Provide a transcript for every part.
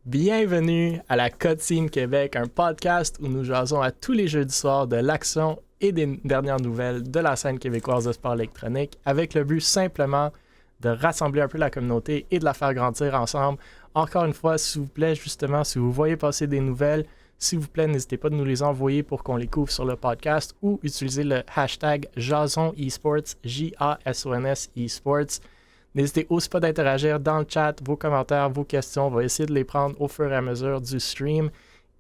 Bienvenue à la Cutscene Québec, un podcast où nous jasons à tous les jeudis soirs de l'action et des dernières nouvelles de la scène québécoise de sport électronique, avec le but simplement de rassembler un peu la communauté et de la faire grandir ensemble. Encore une fois, s'il vous plaît, justement, si vous voyez passer des nouvelles, s'il vous plaît, n'hésitez pas de nous les envoyer pour qu'on les couvre sur le podcast ou utiliser le hashtag Jason Esports, J-A-S-O-N-S Esports. N'hésitez aussi pas d'interagir dans le chat, vos commentaires, vos questions. On va essayer de les prendre au fur et à mesure du stream.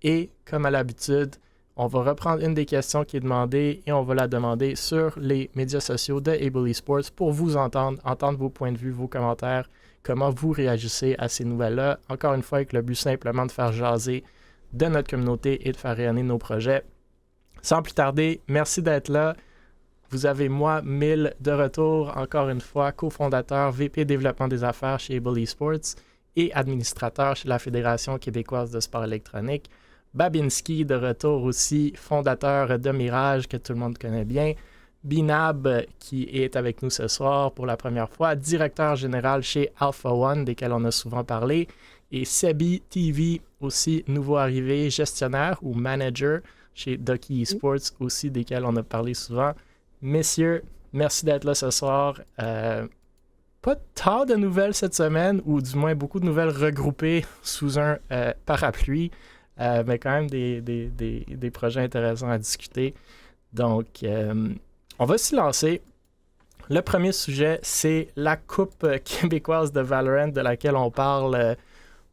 Et comme à l'habitude, on va reprendre une des questions qui est demandée et on va la demander sur les médias sociaux de Able Esports pour vous entendre vos points de vue, vos commentaires, comment vous réagissez à ces nouvelles-là. Encore une fois, avec le but simplement de faire jaser de notre communauté et de faire rayonner nos projets. Sans plus tarder, merci d'être là. Vous avez moi, Mille, de retour, encore une fois, cofondateur, VP développement des affaires chez Able Esports et administrateur chez la Fédération québécoise de sport électronique. Babinski, de retour aussi, fondateur de Mirage, que tout le monde connaît bien. Binab, qui est avec nous ce soir pour la première fois, directeur général chez Alpha One, desquels on a souvent parlé. Et Sebi TV, aussi nouveau arrivé, gestionnaire ou manager chez Ducky Esports, aussi desquels on a parlé souvent. Messieurs, merci d'être là ce soir. Pas tant de nouvelles cette semaine, ou du moins beaucoup de nouvelles regroupées sous un parapluie, mais quand même des projets intéressants à discuter. Donc, on va s'y lancer. Le premier sujet, c'est la Coupe québécoise de Valorant, de laquelle on parle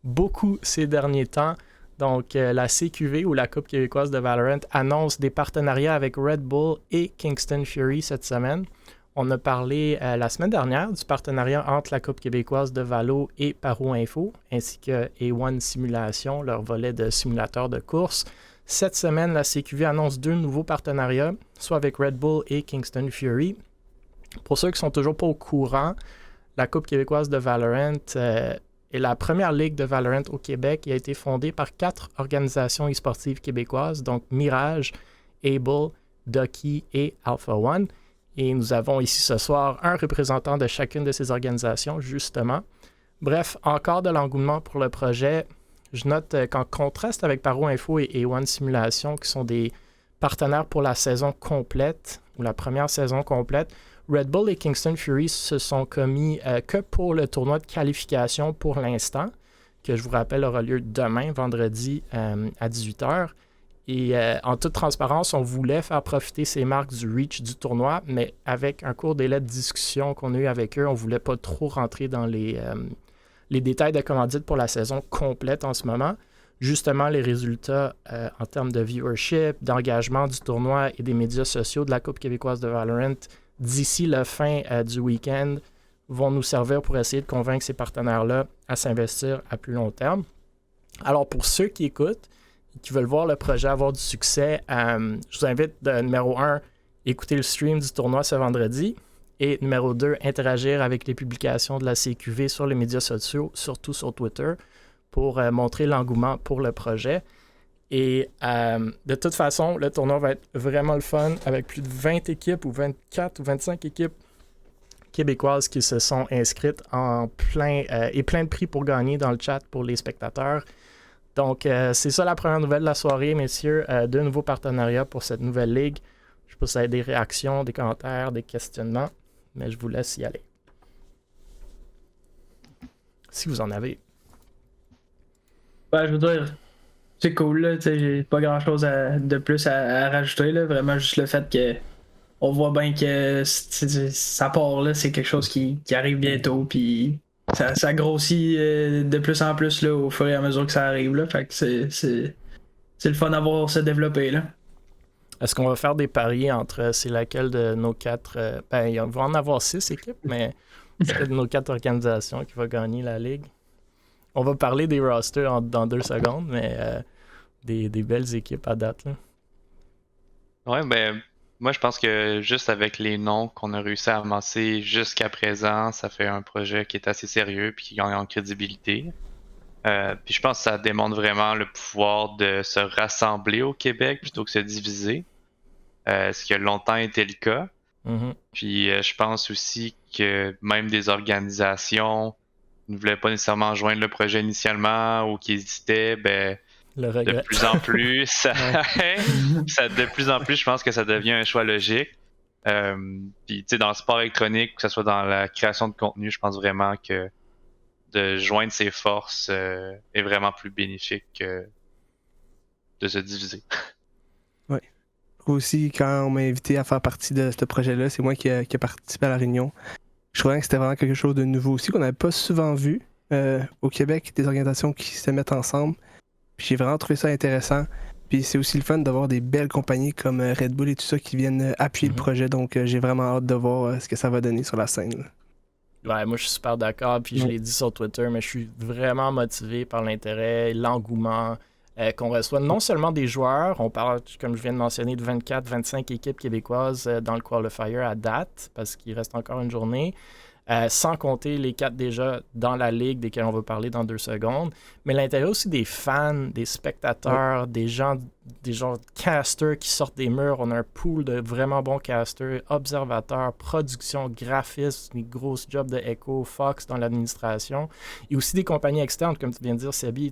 beaucoup ces derniers temps. Donc, la CQV ou la Coupe québécoise de Valorant annonce des partenariats avec Red Bull et Kingston Fury cette semaine. On a parlé la semaine dernière du partenariat entre la Coupe québécoise de Valo et Paro Info, ainsi que A1 Simulation, leur volet de simulateur de course. Cette semaine, la CQV annonce deux nouveaux partenariats, soit avec Red Bull et Kingston Fury. Pour ceux qui sont toujours pas au courant, la Coupe québécoise de Valorant est la première ligue de Valorant au Québec qui a été fondée par 4 organisations e-sportives québécoises, donc Mirage, Able, Ducky et Alpha One. Et nous avons ici ce soir un représentant de chacune de ces organisations, justement. Bref, encore de l'engouement pour le projet. Je note qu'en contraste avec Paro Info et A1 Simulation, qui sont des partenaires pour la saison complète, ou la première saison complète, Red Bull et Kingston Fury se sont commis que pour le tournoi de qualification pour l'instant, que je vous rappelle aura lieu demain, vendredi, à 18h. Et en toute transparence, on voulait faire profiter ces marques du reach du tournoi, mais avec un court délai de discussion qu'on a eu avec eux, on ne voulait pas trop rentrer dans les détails de commandite pour la saison complète en ce moment. Justement, les résultats en termes de viewership, d'engagement du tournoi et des médias sociaux de la Coupe québécoise de Valorant d'ici la fin du week-end vont nous servir pour essayer de convaincre ces partenaires-là à s'investir à plus long terme. Alors, pour ceux qui écoutent et qui veulent voir le projet avoir du succès, je vous invite, numéro 1, écouter le stream du tournoi ce vendredi et numéro 2, interagir avec les publications de la CQV sur les médias sociaux, surtout sur Twitter, pour montrer l'engouement pour le projet. Et de toute façon, le tournoi va être vraiment le fun avec plus de 20 équipes ou 24 ou 25 équipes québécoises qui se sont inscrites en plein de prix pour gagner dans le chat pour les spectateurs. Donc, c'est ça la première nouvelle de la soirée, messieurs. Deux nouveaux partenariats pour cette nouvelle ligue. Je sais pas si vous avez des réactions, des commentaires, des questionnements, mais je vous laisse y aller. Si vous en avez. Je veux dire, c'est cool, là, j'ai pas grand chose de plus à rajouter, là, vraiment juste le fait que on voit bien que ça part, là, c'est quelque chose qui arrive bientôt, puis ça grossit de plus en plus là, au fur et à mesure que ça arrive, là, fait que c'est le fun à voir se développer, là. Est-ce qu'on va faire des paris entre c'est laquelle de nos 4... il va en avoir 6 équipes, mais c'est de nos 4 organisations qui va gagner la ligue. On va parler des rosters dans 2 secondes, mais des belles équipes à date, là. Ouais, moi je pense que juste avec les noms qu'on a réussi à amasser jusqu'à présent, ça fait un projet qui est assez sérieux puis qui gagne en crédibilité. Puis je pense que ça démontre vraiment le pouvoir de se rassembler au Québec plutôt que se diviser, ce qui a longtemps été le cas. Mm-hmm. Puis je pense aussi que même des organisations ne voulaient pas nécessairement joindre le projet initialement ou qui hésitaient, ben, Le de regret. plus en plus, de plus en plus, je pense que ça devient un choix logique. Puis, tu sais, dans le sport électronique, que ce soit dans la création de contenu, je pense vraiment que de joindre ses forces est vraiment plus bénéfique que de se diviser. Ouais. Aussi, quand on m'a invité à faire partie de ce projet-là, c'est moi qui a participé à la réunion. Je trouvais que c'était vraiment quelque chose de nouveau aussi, qu'on n'avait pas souvent vu au Québec, des organisations qui se mettent ensemble. Puis j'ai vraiment trouvé ça intéressant. Puis c'est aussi le fun d'avoir des belles compagnies comme Red Bull et tout ça qui viennent appuyer le projet. Donc j'ai vraiment hâte de voir ce que ça va donner sur la scène. Ouais, moi je suis super d'accord, puis je l'ai dit sur Twitter, mais je suis vraiment motivé par l'intérêt, l'engouement qu'on reçoit. Non seulement des joueurs, on parle, comme je viens de mentionner, de 24-25 équipes québécoises dans le qualifier à date, parce qu'il reste encore une journée, sans compter les 4 déjà dans la ligue, desquels on va parler dans 2 secondes. Mais l'intérêt aussi des fans, des spectateurs, des gens casters qui sortent des murs. On a un pool de vraiment bons casters, observateurs, production, graphistes, des grosses jobs de Echo, Fox dans l'administration. Et aussi des compagnies externes, comme tu viens de dire, Sebi.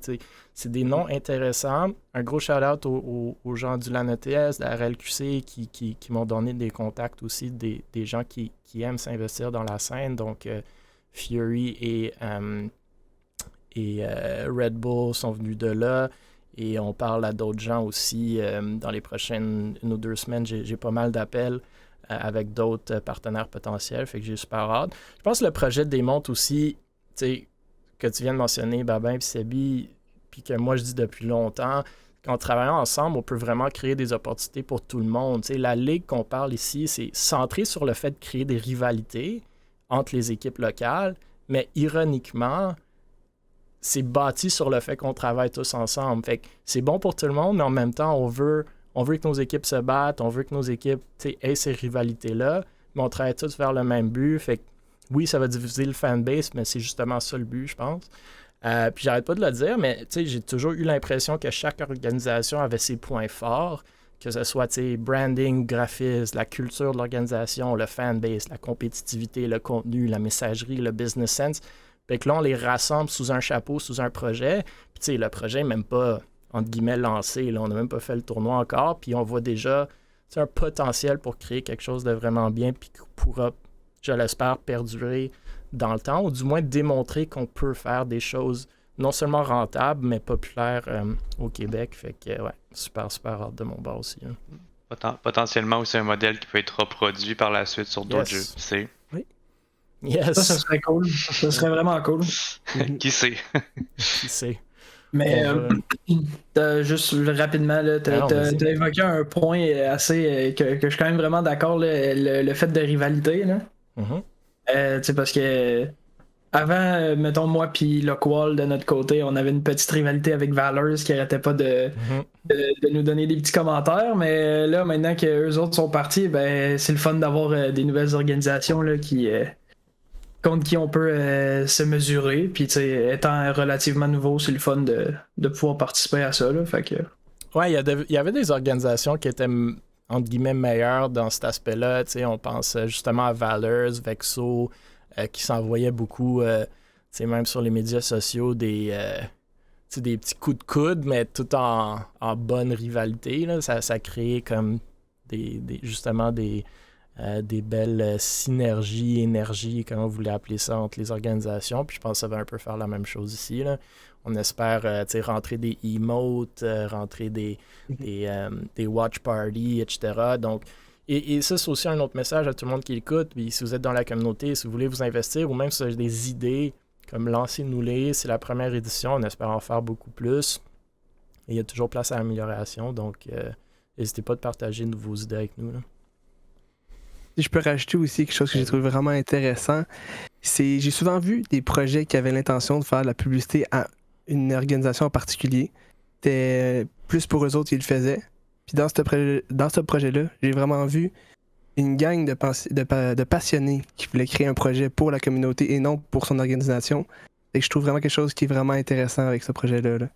C'est des noms intéressants. Un gros shout-out aux gens du LAN ETS, de la RLQC, qui m'ont donné des contacts aussi, des gens qui aiment s'investir dans la scène. Donc, Fury et Red Bull sont venus de là. Et on parle à d'autres gens aussi. Dans les prochaines 1 ou 2 semaines, j'ai pas mal d'appels avec d'autres partenaires potentiels. Fait que j'ai super hâte. Je pense que le projet démontre aussi, tu sais, que tu viens de mentionner, Babin et Sebi, puis que moi je dis depuis longtemps, qu'en travaillant ensemble, on peut vraiment créer des opportunités pour tout le monde. Tu sais, la ligue qu'on parle ici, c'est centré sur le fait de créer des rivalités entre les équipes locales, mais ironiquement, c'est bâti sur le fait qu'on travaille tous ensemble. Fait que c'est bon pour tout le monde, mais en même temps, on veut que nos équipes se battent, on veut que nos équipes aient ces rivalités-là, mais on travaille tous vers le même but. Fait que oui, ça va diviser le fanbase, mais c'est justement ça le but, je pense. Puis j'arrête pas de le dire, mais j'ai toujours eu l'impression que chaque organisation avait ses points forts, que ce soit branding, graphisme, la culture de l'organisation, le fanbase, la compétitivité, le contenu, la messagerie, le business sense. Fait que là, on les rassemble sous un chapeau, sous un projet. Puis le projet n'est même pas, entre guillemets, lancé. Là. On n'a même pas fait le tournoi encore. Puis on voit déjà un potentiel pour créer quelque chose de vraiment bien puis qui pourra, je l'espère, perdurer dans le temps, ou du moins démontrer qu'on peut faire des choses non seulement rentables, mais populaires au Québec. Fait que, ouais, super hâte de mon bord aussi. Hein. Potentiellement aussi un modèle qui peut être reproduit par la suite sur d'autres jeux. C'est... Oui. Yes. Ça serait cool. Ça serait vraiment cool. Qui sait? Qui sait? Mais juste rapidement, t'as évoqué un point assez que je suis quand même vraiment d'accord, le fait de rivalité. Là. Parce que avant, mettons moi puis Lockwall de notre côté, on avait une petite rivalité avec Valors qui arrêtait pas de nous donner des petits commentaires, mais là maintenant que eux autres sont partis, ben c'est le fun d'avoir des nouvelles organisations là, contre qui on peut se mesurer. Puis étant relativement nouveau, c'est le fun de pouvoir participer à ça. Là, fait que... Ouais, il y avait des organisations qui étaient entre guillemets meilleures dans cet aspect-là. On pense justement à Valors, Vexo, qui s'envoyaient beaucoup, même sur les médias sociaux, des petits coups de coude, mais tout en bonne rivalité. Là. Ça créait comme justement des belles synergies, énergies, comment vous voulez appeler ça, entre les organisations. Puis je pense que ça va un peu faire la même chose ici. Là. On espère rentrer des emotes, rentrer des watch parties, etc. Donc, et ça, c'est aussi un autre message à tout le monde qui écoute. Puis si vous êtes dans la communauté, si vous voulez vous investir, ou même si vous avez des idées, comme lancez-nous-les. C'est la première édition, on espère en faire beaucoup plus. Et il y a toujours place à l'amélioration. Donc, n'hésitez pas de partager vos idées avec nous. Là. Si je peux rajouter aussi quelque chose que j'ai trouvé vraiment intéressant, c'est j'ai souvent vu des projets qui avaient l'intention de faire de la publicité à une organisation en particulier. C'était plus pour eux autres qu'ils le faisaient. Puis dans ce projet-là, j'ai vraiment vu une gang de passionnés qui voulaient créer un projet pour la communauté et non pour son organisation. Et je trouve vraiment quelque chose qui est vraiment intéressant avec ce projet-là. Là.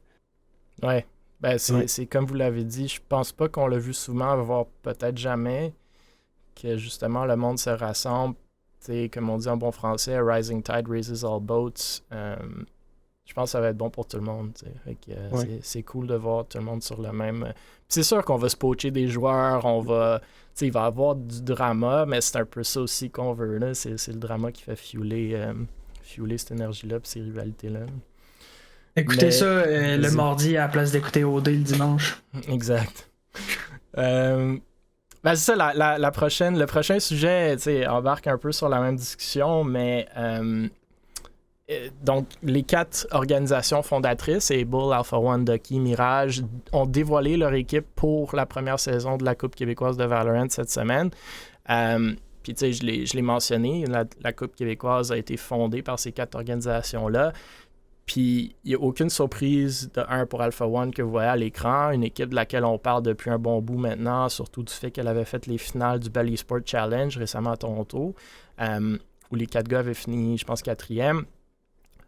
Ouais. Ben, c'est comme vous l'avez dit, je pense pas qu'on l'a vu souvent, voire peut-être jamais, que justement le monde se rassemble comme on dit en bon français, rising tide raises all boats. Je pense que ça va être bon pour tout le monde. Fait que, c'est cool de voir tout le monde sur le même. C'est sûr qu'on va se poacher des joueurs, il va y avoir du drama, mais c'est un peu ça aussi qu'on veut. Là. C'est le drama qui fait fueler cette énergie-là et ces rivalités-là. Écoutez ça le mardi à la place d'écouter OD le dimanche. Exact. C'est ça, le prochain sujet embarque un peu sur la même discussion, mais donc les 4 organisations fondatrices, Able, Alpha One, Ducky, Mirage, ont dévoilé leur équipe pour la première saison de la Coupe québécoise de Valorant cette semaine. Puis je l'ai mentionné, la Coupe québécoise a été fondée par ces 4 organisations-là. Puis il n'y a aucune surprise pour Alpha One que vous voyez à l'écran, une équipe de laquelle on parle depuis un bon bout maintenant, surtout du fait qu'elle avait fait les finales du Bally Sport Challenge récemment à Toronto, où les 4 gars avaient fini, je pense, 4e.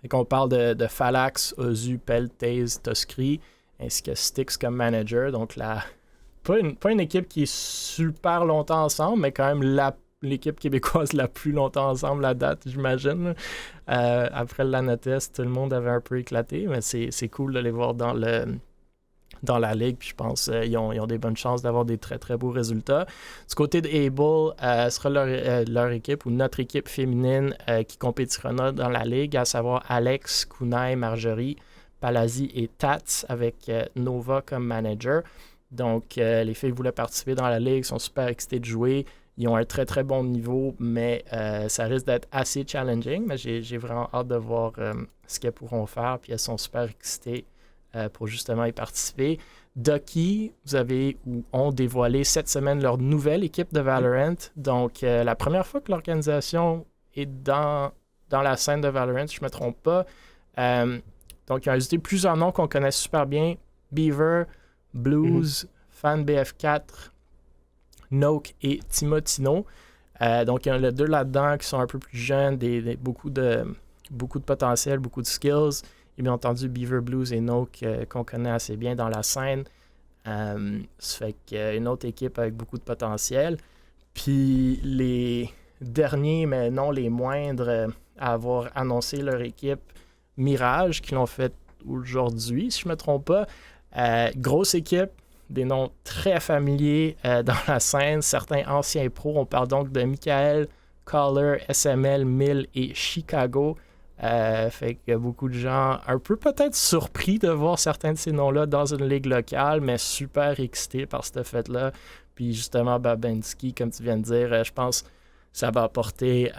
Et qu'on parle de Phalax, Ozu, Pell, Taze, Toskri, ainsi que Styx comme manager. Donc pas une équipe qui est super longtemps ensemble, mais quand même l'équipe québécoise la plus longtemps ensemble à date, j'imagine. Après le LANATES, tout le monde avait un peu éclaté, mais c'est cool de les voir dans la ligue. Puis je pense qu'ils ont des bonnes chances d'avoir des très très beaux résultats. Du côté de Able, sera leur équipe ou notre équipe féminine qui compétira dans la ligue, à savoir Alex, Kunai, Marjorie, Palazzi et Tats avec Nova comme manager. Donc les filles voulaient participer dans la ligue, sont super excitées de jouer. Ils ont un très très bon niveau, mais ça risque d'être assez challenging. Mais j'ai vraiment hâte de voir ce qu'elles pourront faire. Puis elles sont super excitées pour justement y participer. Ducky, ont dévoilé cette semaine leur nouvelle équipe de Valorant. Donc la première fois que l'organisation est dans la scène de Valorant, si je ne me trompe pas. Donc ils ont ajouté plusieurs noms qu'on connaît super bien. Beaver, Blues, FanBF4, Noke et Timotino. Donc, il y en a 2 là-dedans qui sont un peu plus jeunes, beaucoup de potentiel, beaucoup de skills. Et bien entendu, Beaver, Blues et Noke qu'on connaît assez bien dans la scène. Ça fait qu'une autre équipe avec beaucoup de potentiel. Puis les derniers, mais non les moindres, à avoir annoncé leur équipe, Mirage, qui l'ont fait aujourd'hui, si je ne me trompe pas. Grosse équipe, des noms très familiers dans la scène, certains anciens pros. On parle donc de Michael, Caller, SML, Mill et Chicago. Fait qu'il y a beaucoup de gens un peu peut-être surpris de voir certains de ces noms-là dans une ligue locale, mais super excités par ce fait-là. Puis justement, Babinski, comme tu viens de dire, je pense que ça va apporter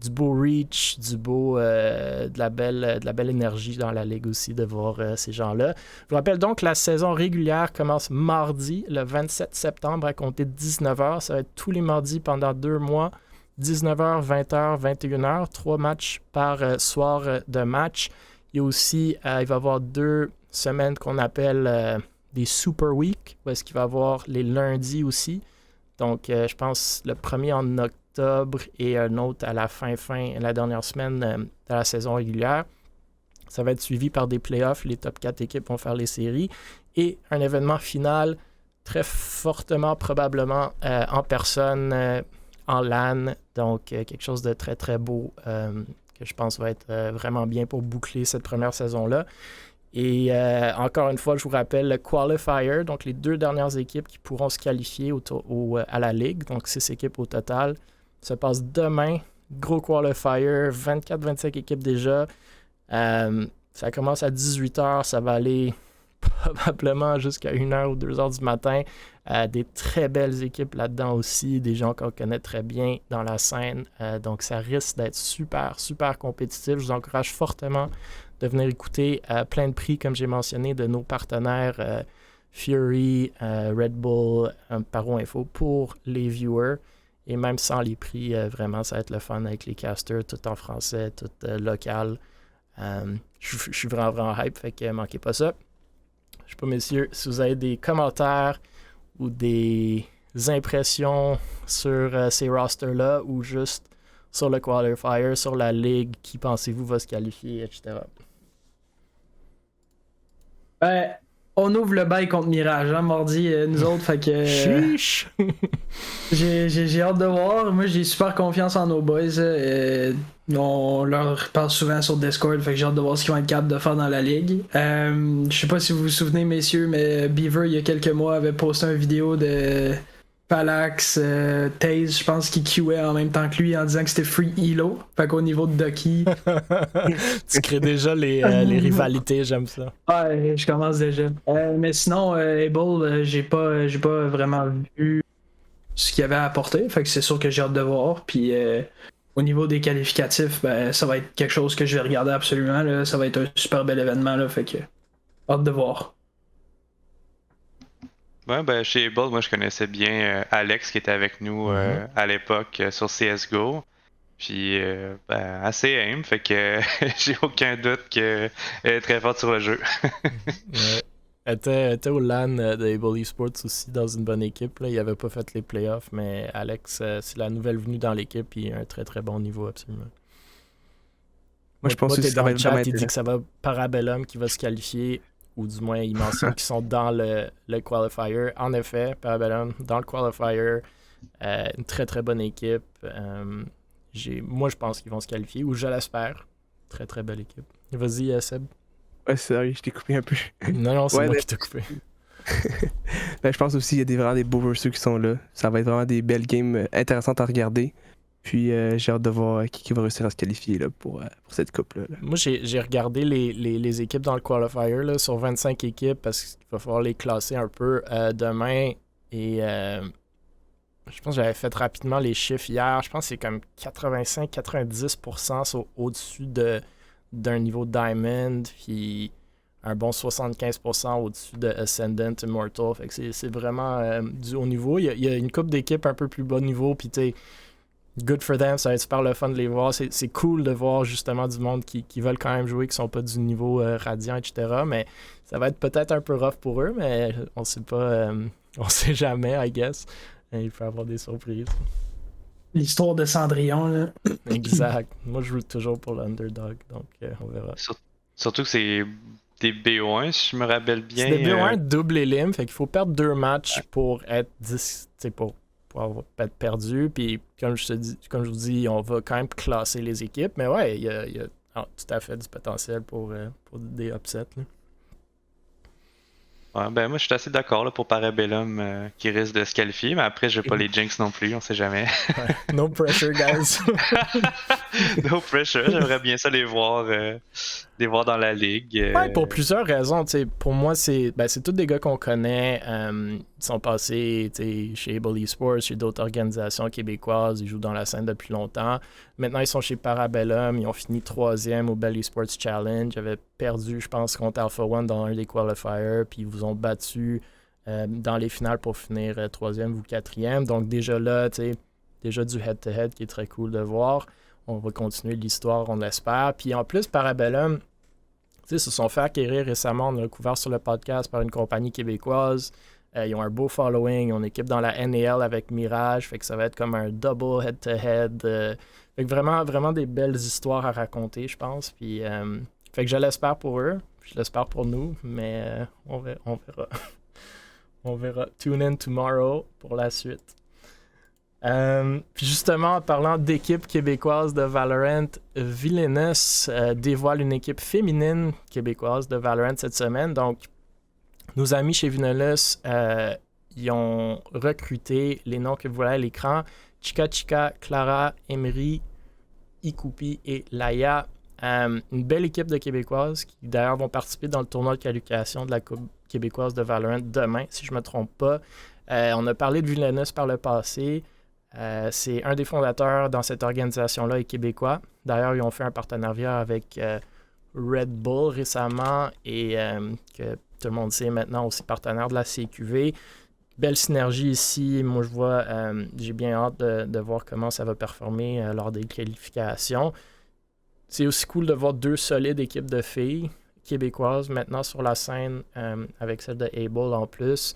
du beau reach, de la belle énergie dans la ligue aussi de voir ces gens-là. Je vous rappelle donc que la saison régulière commence mardi, le 27 septembre, à compter de 19h. Ça va être tous les mardis pendant 2 mois, 19h, 20h, 21h, 3 matchs par soir de match. Il y a aussi, il va y avoir 2 semaines qu'on appelle des Super Week, où est-ce qu'il va y avoir les lundis aussi. Donc, je pense le premier en octobre et un autre à la dernière semaine de la saison régulière. Ça va être suivi par des playoffs. Les top 4 équipes vont faire les séries. Et un événement final très fortement, probablement, en personne, en LAN. Donc, quelque chose de très, très beau que je pense va être vraiment bien pour boucler cette première saison-là. Et encore une fois, je vous rappelle le qualifier, donc les 2 dernières équipes qui pourront se qualifier à la Ligue, donc 6 équipes au total, se passe demain. Gros qualifier, 24-25 équipes déjà. Ça commence à 18h, ça va aller probablement jusqu'à 1h ou 2h du matin. Des très belles équipes là-dedans aussi, des gens qu'on connaît très bien dans la scène. Donc ça risque d'être super, super compétitif. Je vous encourage fortement de venir écouter plein de prix, comme j'ai mentionné, de nos partenaires Fury, Red Bull, Paro Info pour les viewers. Et même sans les prix, vraiment, ça va être le fun avec les casters, tout en français, tout local. Je suis vraiment, vraiment hype, fait que manquez pas ça. Je sais pas, messieurs, si vous avez des commentaires ou des impressions sur ces rosters-là ou juste sur le qualifier, sur la ligue, qui pensez-vous va se qualifier, etc. on ouvre le bail contre Mirage, hein, mardi, nous autres, fait que... Chiche! J'ai hâte de voir. Moi, j'ai super confiance en nos boys. On leur parle souvent sur Discord, fait que j'ai hâte de voir ce qu'ils vont être capables de faire dans la ligue. Je sais pas si vous vous souvenez, messieurs, mais Beaver, il y a quelques mois, avait posté une vidéo de Palax, Taze, je pense, qui queuait en même temps que lui en disant que c'était free Elo. Fait qu'au niveau de Ducky. Tu crées déjà les rivalités, j'aime ça. Ouais, je commence déjà. Mais sinon, Able, j'ai pas vraiment vu ce qu'il avait à apporter. Fait que c'est sûr que j'ai hâte de voir. Puis au niveau des qualificatifs, ben, ça va être quelque chose que je vais regarder absolument. Là. Ça va être un super bel événement. Là, fait que hâte de voir. Ouais, ben chez Able, moi je connaissais bien Alex qui était avec nous à l'époque sur CSGO. Puis ben, assez aim, fait que j'ai aucun doute qu'elle est très forte sur le jeu. Ouais. Elle était au LAN de Able Esports aussi dans une bonne équipe. Là. Il n'avait pas fait les playoffs, mais Alex, c'est la nouvelle venue dans l'équipe et un très très bon niveau absolument. Moi, je pense que t'es ça dans va le être chat, vraiment il dit que intéressant. ça va Parabellum qui va se qualifier, ou du moins il mentionne qu'ils sont dans le qualifier. En effet, Parabellum dans le qualifier, une très très bonne équipe. Moi je pense qu'ils vont se qualifier, ou je l'espère. Très très belle équipe. Vas-y Seb. Ouais, c'est vrai, je t'ai coupé un peu. Non, c'est Ouais, moi mais- qui t'ai coupé. Ben, je pense aussi qu'il y a vraiment des beaux versus qui sont là. Ça va être vraiment des belles games intéressantes à regarder. Puis j'ai hâte de voir qui va réussir à se qualifier là, pour cette coupe-là. Là. Moi, j'ai regardé les équipes dans le qualifier là, sur 25 équipes parce qu'il va falloir les classer un peu demain. Et je pense que j'avais fait rapidement les chiffres hier. Je pense que c'est comme 85-90% sont au-dessus d'un niveau Diamond. Puis un bon 75% au-dessus de Ascendant Immortal. Fait que c'est vraiment du haut niveau. Il y a une coupe d'équipes un peu plus bas niveau. Puis tu sais, good for them, ça va être super le fun de les voir. C'est cool de voir justement du monde qui veulent quand même jouer, qui sont pas du niveau radiant, etc. Mais ça va être peut-être un peu rough pour eux, mais on sait pas, on sait jamais, I guess. Il peut y avoir des surprises. L'histoire de Cendrillon, là. Exact. Moi, je joue toujours pour l'underdog, donc on verra. Surtout que c'est des BO1, si je me rappelle bien. C'est des BO1 double élim, fait qu'il faut perdre 2 matchs pour être 10, pour être perdu. Puis comme je vous dis, on va quand même classer les équipes. Mais ouais, il y a tout à fait du potentiel pour des upsets. Là. Ouais, ben moi je suis assez d'accord là, pour Parabellum qui risque de se qualifier, mais après je vais pas les jinx non plus, on sait jamais. Ouais. No pressure, guys. No pressure, j'aimerais bien ça les voir dans la ligue. Ouais, pour plusieurs raisons. Pour moi, c'est tous des gars qu'on connaît. Ils sont passés chez Able Esports, chez d'autres organisations québécoises. Ils jouent dans la scène depuis longtemps. Maintenant, ils sont chez Parabellum. Ils ont fini 3e au Bell Esports Challenge. Ils avaient perdu, je pense, contre Alpha One dans un des qualifiers. Puis ils vous ont battu dans les finales pour finir 3e ou 4e. Donc déjà là, déjà du head-to-head qui est très cool de voir. On va continuer l'histoire, on l'espère. Puis en plus, Parabellum, se sont fait acquérir récemment, on a couvert sur le podcast par une compagnie québécoise. Ils ont un beau following, ils ont une équipe dans la NAL avec Mirage, fait que ça va être comme un double head-to-head. Fait que vraiment, vraiment des belles histoires à raconter, je pense. Puis, fait que je l'espère pour eux, je l'espère pour nous, mais on verra. On verra. Tune in tomorrow pour la suite. Puis justement, en parlant d'équipe québécoise de Valorant, Villainous dévoile une équipe féminine québécoise de Valorant cette semaine. Donc, nos amis chez Villainous, ils ont recruté les noms que vous voyez à l'écran. Chica, Clara, Emery, Ikupi et Laia. Une belle équipe de Québécoises qui d'ailleurs vont participer dans le tournoi de qualification de la Coupe québécoise de Valorant demain, si je ne me trompe pas. On a parlé de Villainous par le passé. C'est un des fondateurs dans cette organisation-là est québécois. D'ailleurs, ils ont fait un partenariat avec Red Bull récemment et que tout le monde sait maintenant aussi partenaire de la CQV. Belle synergie ici. Moi, je vois, j'ai bien hâte de voir comment ça va performer lors des qualifications. C'est aussi cool de voir 2 solides équipes de filles québécoises maintenant sur la scène avec celle de Able en plus.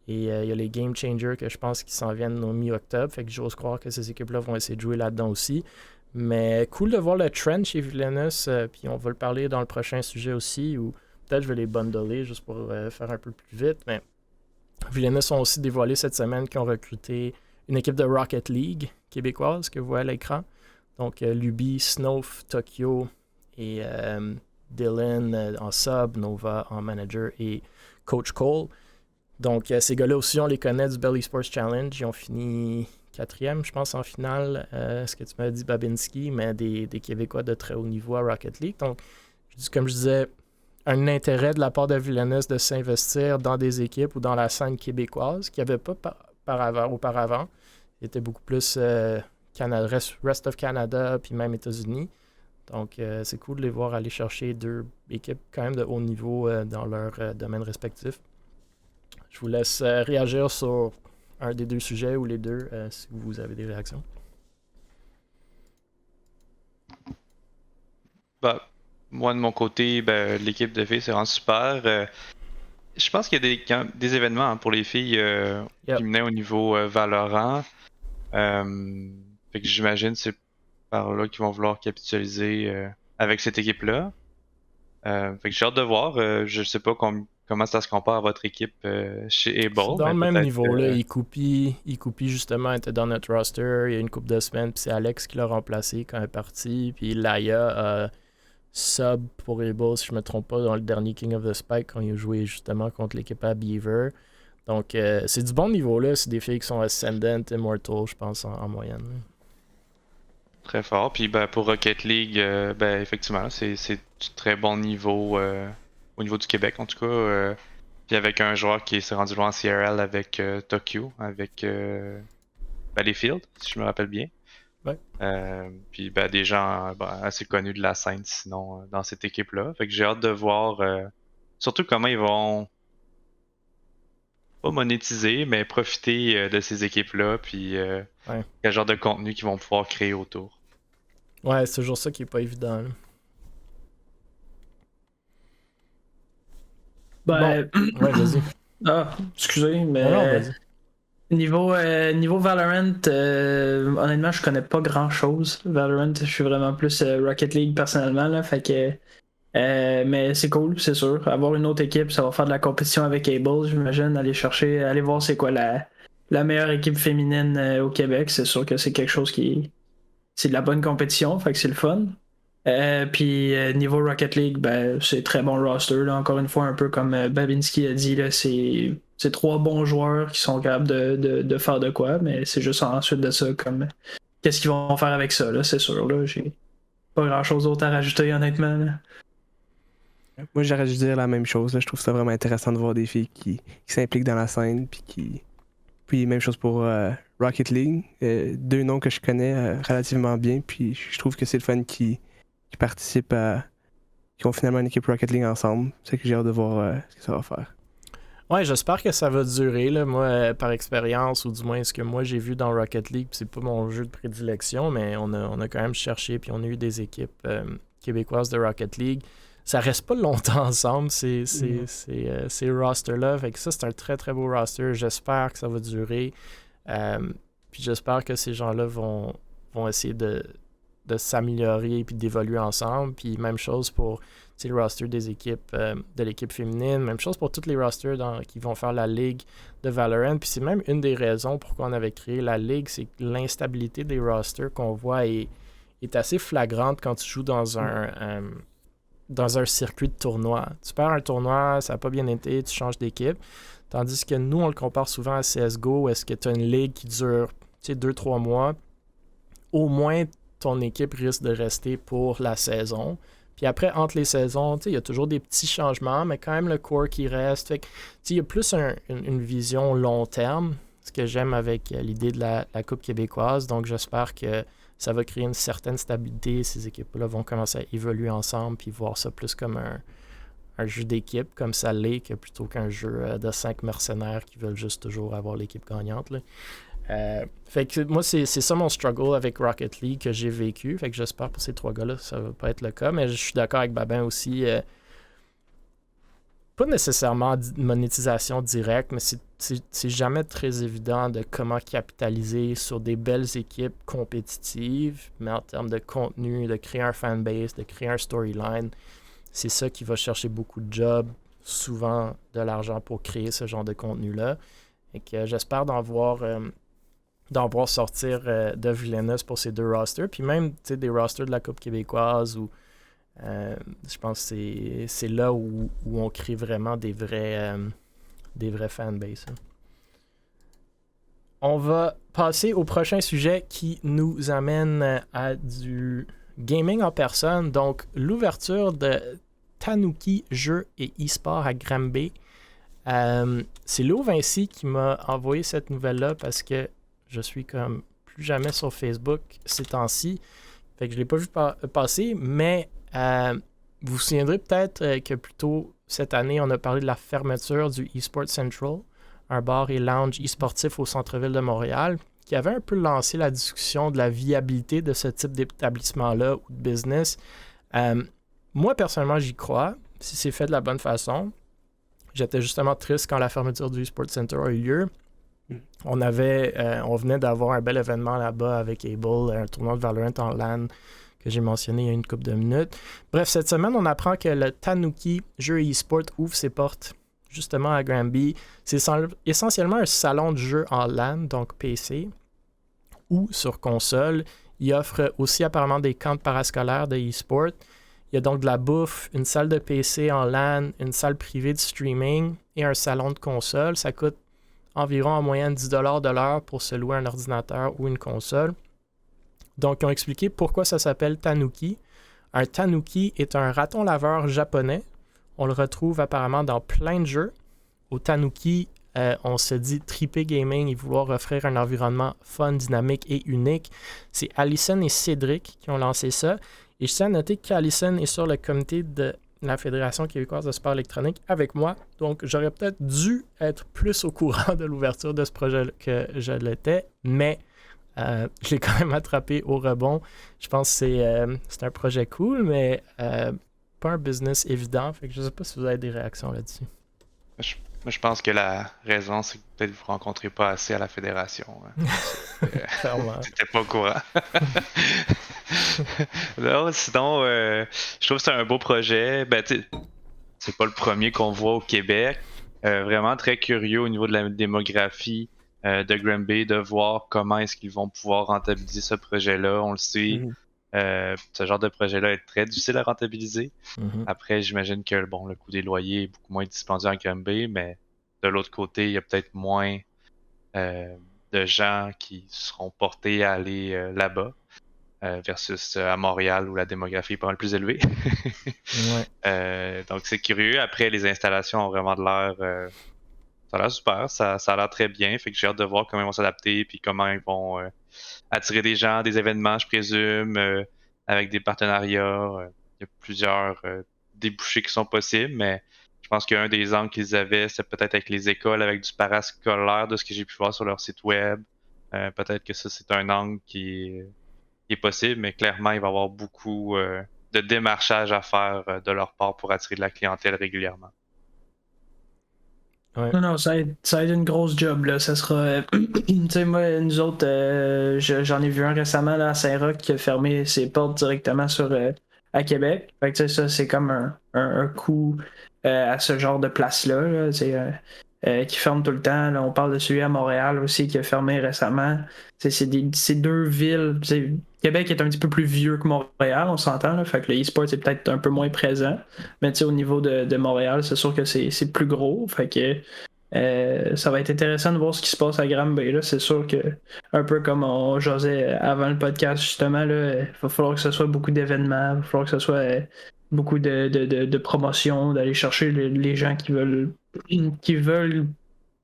Et il y a les Game Changers que je pense qui s'en viennent au mi-octobre. Fait que j'ose croire que ces équipes-là vont essayer de jouer là-dedans aussi. Mais cool de voir le trend chez Villainous. Puis on va le parler dans le prochain sujet aussi. Ou peut-être je vais les bundler juste pour faire un peu plus vite, mais Villainous ont aussi dévoilé cette semaine qu'ils ont recruté une équipe de Rocket League québécoise que vous voyez à l'écran. Donc, Luby, Snowf, Tokyo et Dylan en sub, Nova en manager et Coach Cole. Donc, ces gars-là aussi, on les connaît du Belly Sports Challenge. Ils ont fini 4e, je pense, en finale. Ce que tu m'as dit, Babinski, mais des Québécois de très haut niveau à Rocket League. Donc, comme je disais, un intérêt de la part de Villainous de s'investir dans des équipes ou dans la scène québécoise qu'il n'y avait pas auparavant. Il était beaucoup plus rest of Canada, puis même États-Unis. Donc, c'est cool de les voir aller chercher 2 équipes quand même de haut niveau dans leur domaine respectif. Je vous laisse réagir sur un des 2 sujets ou les 2 si vous avez des réactions. Bah, moi, de mon côté, l'équipe de filles, c'est vraiment super. Je pense qu'il y a des événements pour les filles qui menaient au niveau Valorant. Fait que j'imagine que c'est par là qu'ils vont vouloir capitaliser avec cette équipe-là. Fait que j'ai hâte de voir. Je sais pas comment ça se compare à votre équipe chez Able. C'est dans le même niveau. Là. Ikupi, justement, était dans notre roster il y a une couple de semaines. Puis c'est Alex qui l'a remplacé quand elle est partie. Puis Laia a sub pour Able, si je me trompe pas, dans le dernier King of the Spike quand il a joué justement contre l'équipe à Beaver. Donc, c'est du bon niveau. Là. C'est des filles qui sont Ascendant, Immortal, je pense, en moyenne. Là. Très fort. Puis pour Rocket League, effectivement, c'est du très bon niveau au niveau du Québec, en tout cas. Puis avec un joueur qui s'est rendu loin en CRL avec Tokyo, avec Valleyfield, si je me rappelle bien. Ouais. Puis des gens assez connus de la scène, sinon, dans cette équipe-là. Fait que j'ai hâte de voir surtout comment ils vont pas monétiser, mais profiter de ces équipes-là, puis quel genre de contenu qu'ils vont pouvoir créer autour. Ouais, c'est toujours ça qui est pas évident. Là. Ben... Bon. Ouais, vas-y. Ah, excusez, mais... Non, vas-y. Niveau Valorant, honnêtement, je connais pas grand-chose. Valorant, je suis vraiment plus Rocket League personnellement, là, fait que... mais c'est cool, c'est sûr. Avoir une autre équipe, ça va faire de la compétition avec Able, j'imagine. Aller voir c'est quoi la meilleure équipe féminine au Québec. C'est sûr que c'est quelque chose c'est de la bonne compétition, fait que c'est le fun. Puis niveau Rocket League, c'est très bon roster. Là, encore une fois, un peu comme Babinski a dit, là, c'est 3 bons joueurs qui sont capables de faire de quoi, mais c'est juste ensuite de ça, comme qu'est-ce qu'ils vont faire avec ça, là, c'est sûr. Là, j'ai pas grand-chose d'autre à rajouter, honnêtement. Là. Moi, j'aurais dû dire la même chose. Là. Je trouve ça vraiment intéressant de voir des filles qui s'impliquent dans la scène. Puis même chose pour Rocket League. 2 noms que je connais relativement bien. Puis je trouve que c'est le fun qui participent qui ont finalement une équipe Rocket League ensemble. C'est que j'ai hâte de voir ce que ça va faire. Ouais, j'espère que ça va durer. Là. Moi, par expérience, ou du moins ce que moi j'ai vu dans Rocket League, c'est pas mon jeu de prédilection, mais on a quand même cherché. Puis on a eu des équipes québécoises de Rocket League. Ça reste pas longtemps ensemble, ces rosters-là. Fait que ça, c'est un très, très beau roster. J'espère que ça va durer. Puis j'espère que ces gens-là vont essayer de s'améliorer et d'évoluer ensemble. Puis même chose pour le roster des équipes de l'équipe féminine. Même chose pour tous les rosters qui vont faire la ligue de Valorant. Puis c'est même une des raisons pourquoi on avait créé la ligue, c'est que l'instabilité des rosters qu'on voit est assez flagrante quand tu joues dans un circuit de tournoi. Tu perds un tournoi, ça n'a pas bien été, tu changes d'équipe. Tandis que nous, on le compare souvent à CSGO, où est-ce que tu as une ligue qui dure 2-3 mois. Au moins, ton équipe risque de rester pour la saison. Puis après, entre les saisons, il y a toujours des petits changements, mais quand même le core qui reste. Fait que, il y a plus une vision long terme, ce que j'aime avec l'idée de la Coupe québécoise. Donc, j'espère que ça va créer une certaine stabilité. Ces équipes-là vont commencer à évoluer ensemble puis voir ça plus comme un jeu d'équipe, comme ça l'est, que plutôt qu'un jeu de 5 mercenaires qui veulent juste toujours avoir l'équipe gagnante. Là. Fait que moi, c'est ça mon struggle avec Rocket League que j'ai vécu. Fait que j'espère pour ces 3 gars-là, ça va pas être le cas. Mais je suis d'accord avec Babin aussi. Pas nécessairement monétisation directe, mais c'est jamais très évident de comment capitaliser sur des belles équipes compétitives, mais en termes de contenu, de créer un fanbase, de créer un storyline, c'est ça qui va chercher beaucoup de jobs, souvent de l'argent pour créer ce genre de contenu-là. Et que j'espère d'en voir sortir de Villainous pour ces 2 rosters. Puis même des rosters de la Coupe québécoise où je pense que c'est là où on crée vraiment des vrais fanbases. Hein. On va passer au prochain sujet qui nous amène à du gaming en personne. Donc, l'ouverture de Tanuki Jeux et e-sport à Granby. C'est Léo Vinci qui m'a envoyé cette nouvelle-là parce que je suis comme plus jamais sur Facebook ces temps-ci. Fait que je ne l'ai pas vu passer, mais vous vous souviendrez peut-être que plus tôt cette année, on a parlé de la fermeture du eSport Central, un bar et lounge e-sportif au centre-ville de Montréal, qui avait un peu lancé la discussion de la viabilité de ce type d'établissement-là ou de business. Moi, personnellement, j'y crois, si c'est fait de la bonne façon. J'étais justement triste quand la fermeture du eSport Center a eu lieu. On venait d'avoir un bel événement là-bas avec Able, un tournoi de Valorant en LAN que j'ai mentionné il y a une couple de minutes. Bref, cette semaine, on apprend que le Tanuki Jeux e-sport ouvre ses portes justement à Granby. C'est essentiellement un salon de jeux en LAN, donc PC, ou sur console. Il offre aussi apparemment des camps parascolaires de e-sport. Il y a donc de la bouffe, une salle de PC en LAN, une salle privée de streaming et un salon de console. Ça coûte environ en moyenne 10$ de l'heure pour se louer un ordinateur ou une console. Donc, ils ont expliqué pourquoi ça s'appelle Tanuki. Un Tanuki est un raton laveur japonais. On le retrouve apparemment dans plein de jeux. Au Tanuki, on se dit triper gaming et vouloir offrir un environnement fun, dynamique et unique. C'est Alison et Cédric qui ont lancé ça. Et je tiens à noter qu'Alison est sur le comité de la Fédération québécoise de sport électronique avec moi. Donc, j'aurais peut-être dû être plus au courant de l'ouverture de ce projet que je l'étais, mais je l'ai quand même attrapé au rebond. Je pense que c'est un projet cool, mais pas un business évident. Fait que je ne sais pas si vous avez des réactions là-dessus. Je pense que la raison, c'est que peut-être vous ne rencontrez pas assez à la fédération. Hein. T'étais pas au courant. Non, sinon, je trouve que c'est un beau projet. Ben, c'est pas le premier qu'on voit au Québec. Vraiment très curieux au niveau de la démographie de Granby, de voir comment est-ce qu'ils vont pouvoir rentabiliser ce projet-là. On le sait, ce genre de projet-là est très difficile à rentabiliser. Après, j'imagine que le coût des loyers est beaucoup moins dispendieux à Granby, mais de l'autre côté, il y a peut-être moins de gens qui seront portés à aller là-bas. Versus à Montréal où la démographie est pas mal plus élevée. Ouais. Donc c'est curieux. Après, les installations ont vraiment de l'air... ça a l'air super, ça a l'air très bien. Fait que j'ai hâte de voir comment ils vont s'adapter puis comment ils vont attirer des gens, des événements, je présume, avec des partenariats. Il y a plusieurs débouchés qui sont possibles, mais je pense qu'un des angles qu'ils avaient, c'est peut-être avec les écoles, avec du parascolaire, de ce que j'ai pu voir sur leur site web. Peut-être que ça, c'est un angle qui est possible, mais clairement, il va y avoir beaucoup de démarchage à faire de leur part pour attirer de la clientèle régulièrement. Ouais. Non, ça va être une grosse job, là. Ça sera... tu sais, moi, nous autres, j'en ai vu un récemment là, à Saint-Roch qui a fermé ses portes directement à Québec. Fait que tu sais, ça, c'est comme un coup à ce genre de place-là, là, qui ferme tout le temps. Là, on parle de celui à Montréal aussi qui a fermé récemment. C'est 2 villes. Québec est un petit peu plus vieux que Montréal, on s'entend. Là, fait que le e-sport est peut-être un peu moins présent. Mais au niveau de Montréal, c'est sûr que c'est plus gros. Fait que ça va être intéressant de voir ce qui se passe à Granby. Là. C'est sûr que, un peu comme on jasait avant le podcast, justement, là, il va falloir que ce soit beaucoup d'événements, il va falloir que ce soit beaucoup de promotions, d'aller chercher les gens qui veulent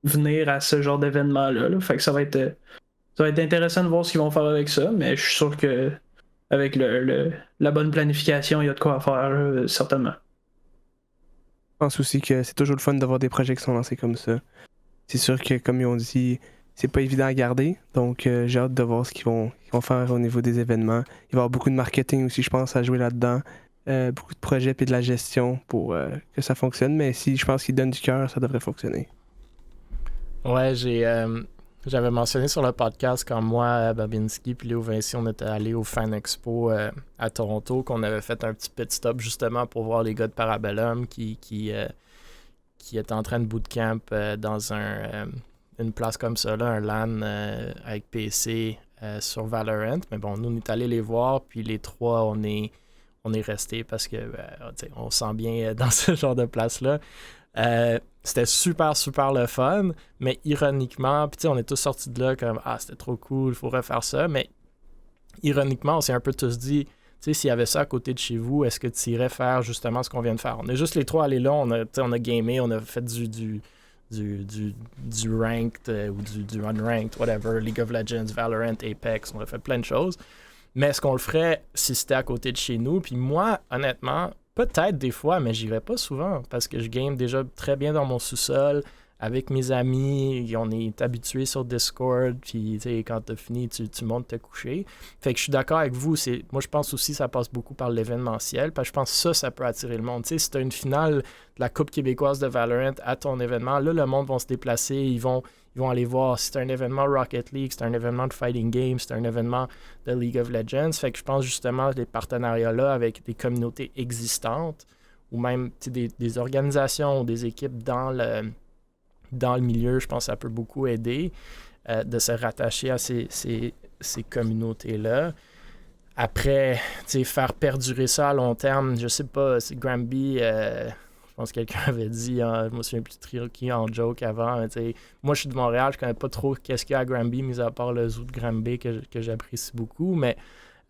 venir à ce genre d'événement-là. Là. Fait que ça va être intéressant de voir ce qu'ils vont faire avec ça, mais je suis sûr que avec la bonne planification, il y a de quoi faire, là, certainement. Je pense aussi que c'est toujours le fun d'avoir des projets qui sont lancés comme ça. C'est sûr que, comme ils ont dit, c'est pas évident à garder, donc j'ai hâte de voir ce qu'ils vont faire au niveau des événements. Il va y avoir beaucoup de marketing aussi, je pense, à jouer là-dedans. Beaucoup de projets et de la gestion pour que ça fonctionne, mais si je pense qu'ils donnent du cœur, ça devrait fonctionner. Ouais, j'ai J'avais mentionné sur le podcast quand moi, Babinski puis Léo Vinci, on était allés au Fan Expo à Toronto, qu'on avait fait un petit pit stop justement pour voir les gars de Parabellum qui étaient en train de bootcamp dans une place comme ça, là, un LAN avec PC sur Valorant. Mais bon, nous, on est allés les voir, puis les trois, on est restés parce que on se sent bien dans ce genre de place-là. C'était super, super le fun, mais ironiquement, puis on est tous sortis de là comme « Ah, c'était trop cool, il faut refaire ça », mais ironiquement, on s'est un peu tous dit « Tu sais, s'il y avait ça à côté de chez vous, est-ce que tu irais faire justement ce qu'on vient de faire? » On est juste les trois allés là, on a gamé, on a fait du ranked ou du unranked, whatever, League of Legends, Valorant, Apex, on a fait plein de choses. Mais est-ce qu'on le ferait si c'était à côté de chez nous? Puis moi, honnêtement, peut-être des fois, mais j'irais pas souvent parce que je game déjà très bien dans mon sous-sol avec mes amis. On est habitués sur Discord. Puis quand t'as fini, tu montes te coucher. Fait que je suis d'accord avec vous. Moi, je pense aussi que ça passe beaucoup par l'événementiel. Parce que je pense que ça peut attirer le monde. Si t'as une finale de la Coupe québécoise de Valorant à ton événement, là, le monde va se déplacer. Ils vont aller voir si c'est un événement Rocket League, c'est un événement de Fighting Games, c'est un événement de League of Legends. Fait que je pense justement des partenariats-là avec des communautés existantes ou même des organisations ou des équipes dans le milieu, je pense que ça peut beaucoup aider de se rattacher à ces communautés-là. Après, faire perdurer ça à long terme, je sais pas, c'est Granby... Je pense que quelqu'un avait dit, je me souviens plus de qui en joke avant. Moi, je suis de Montréal, je connais pas trop qu'est-ce qu'il y a à Granby, mis à part le zoo de Granby que j'apprécie beaucoup, mais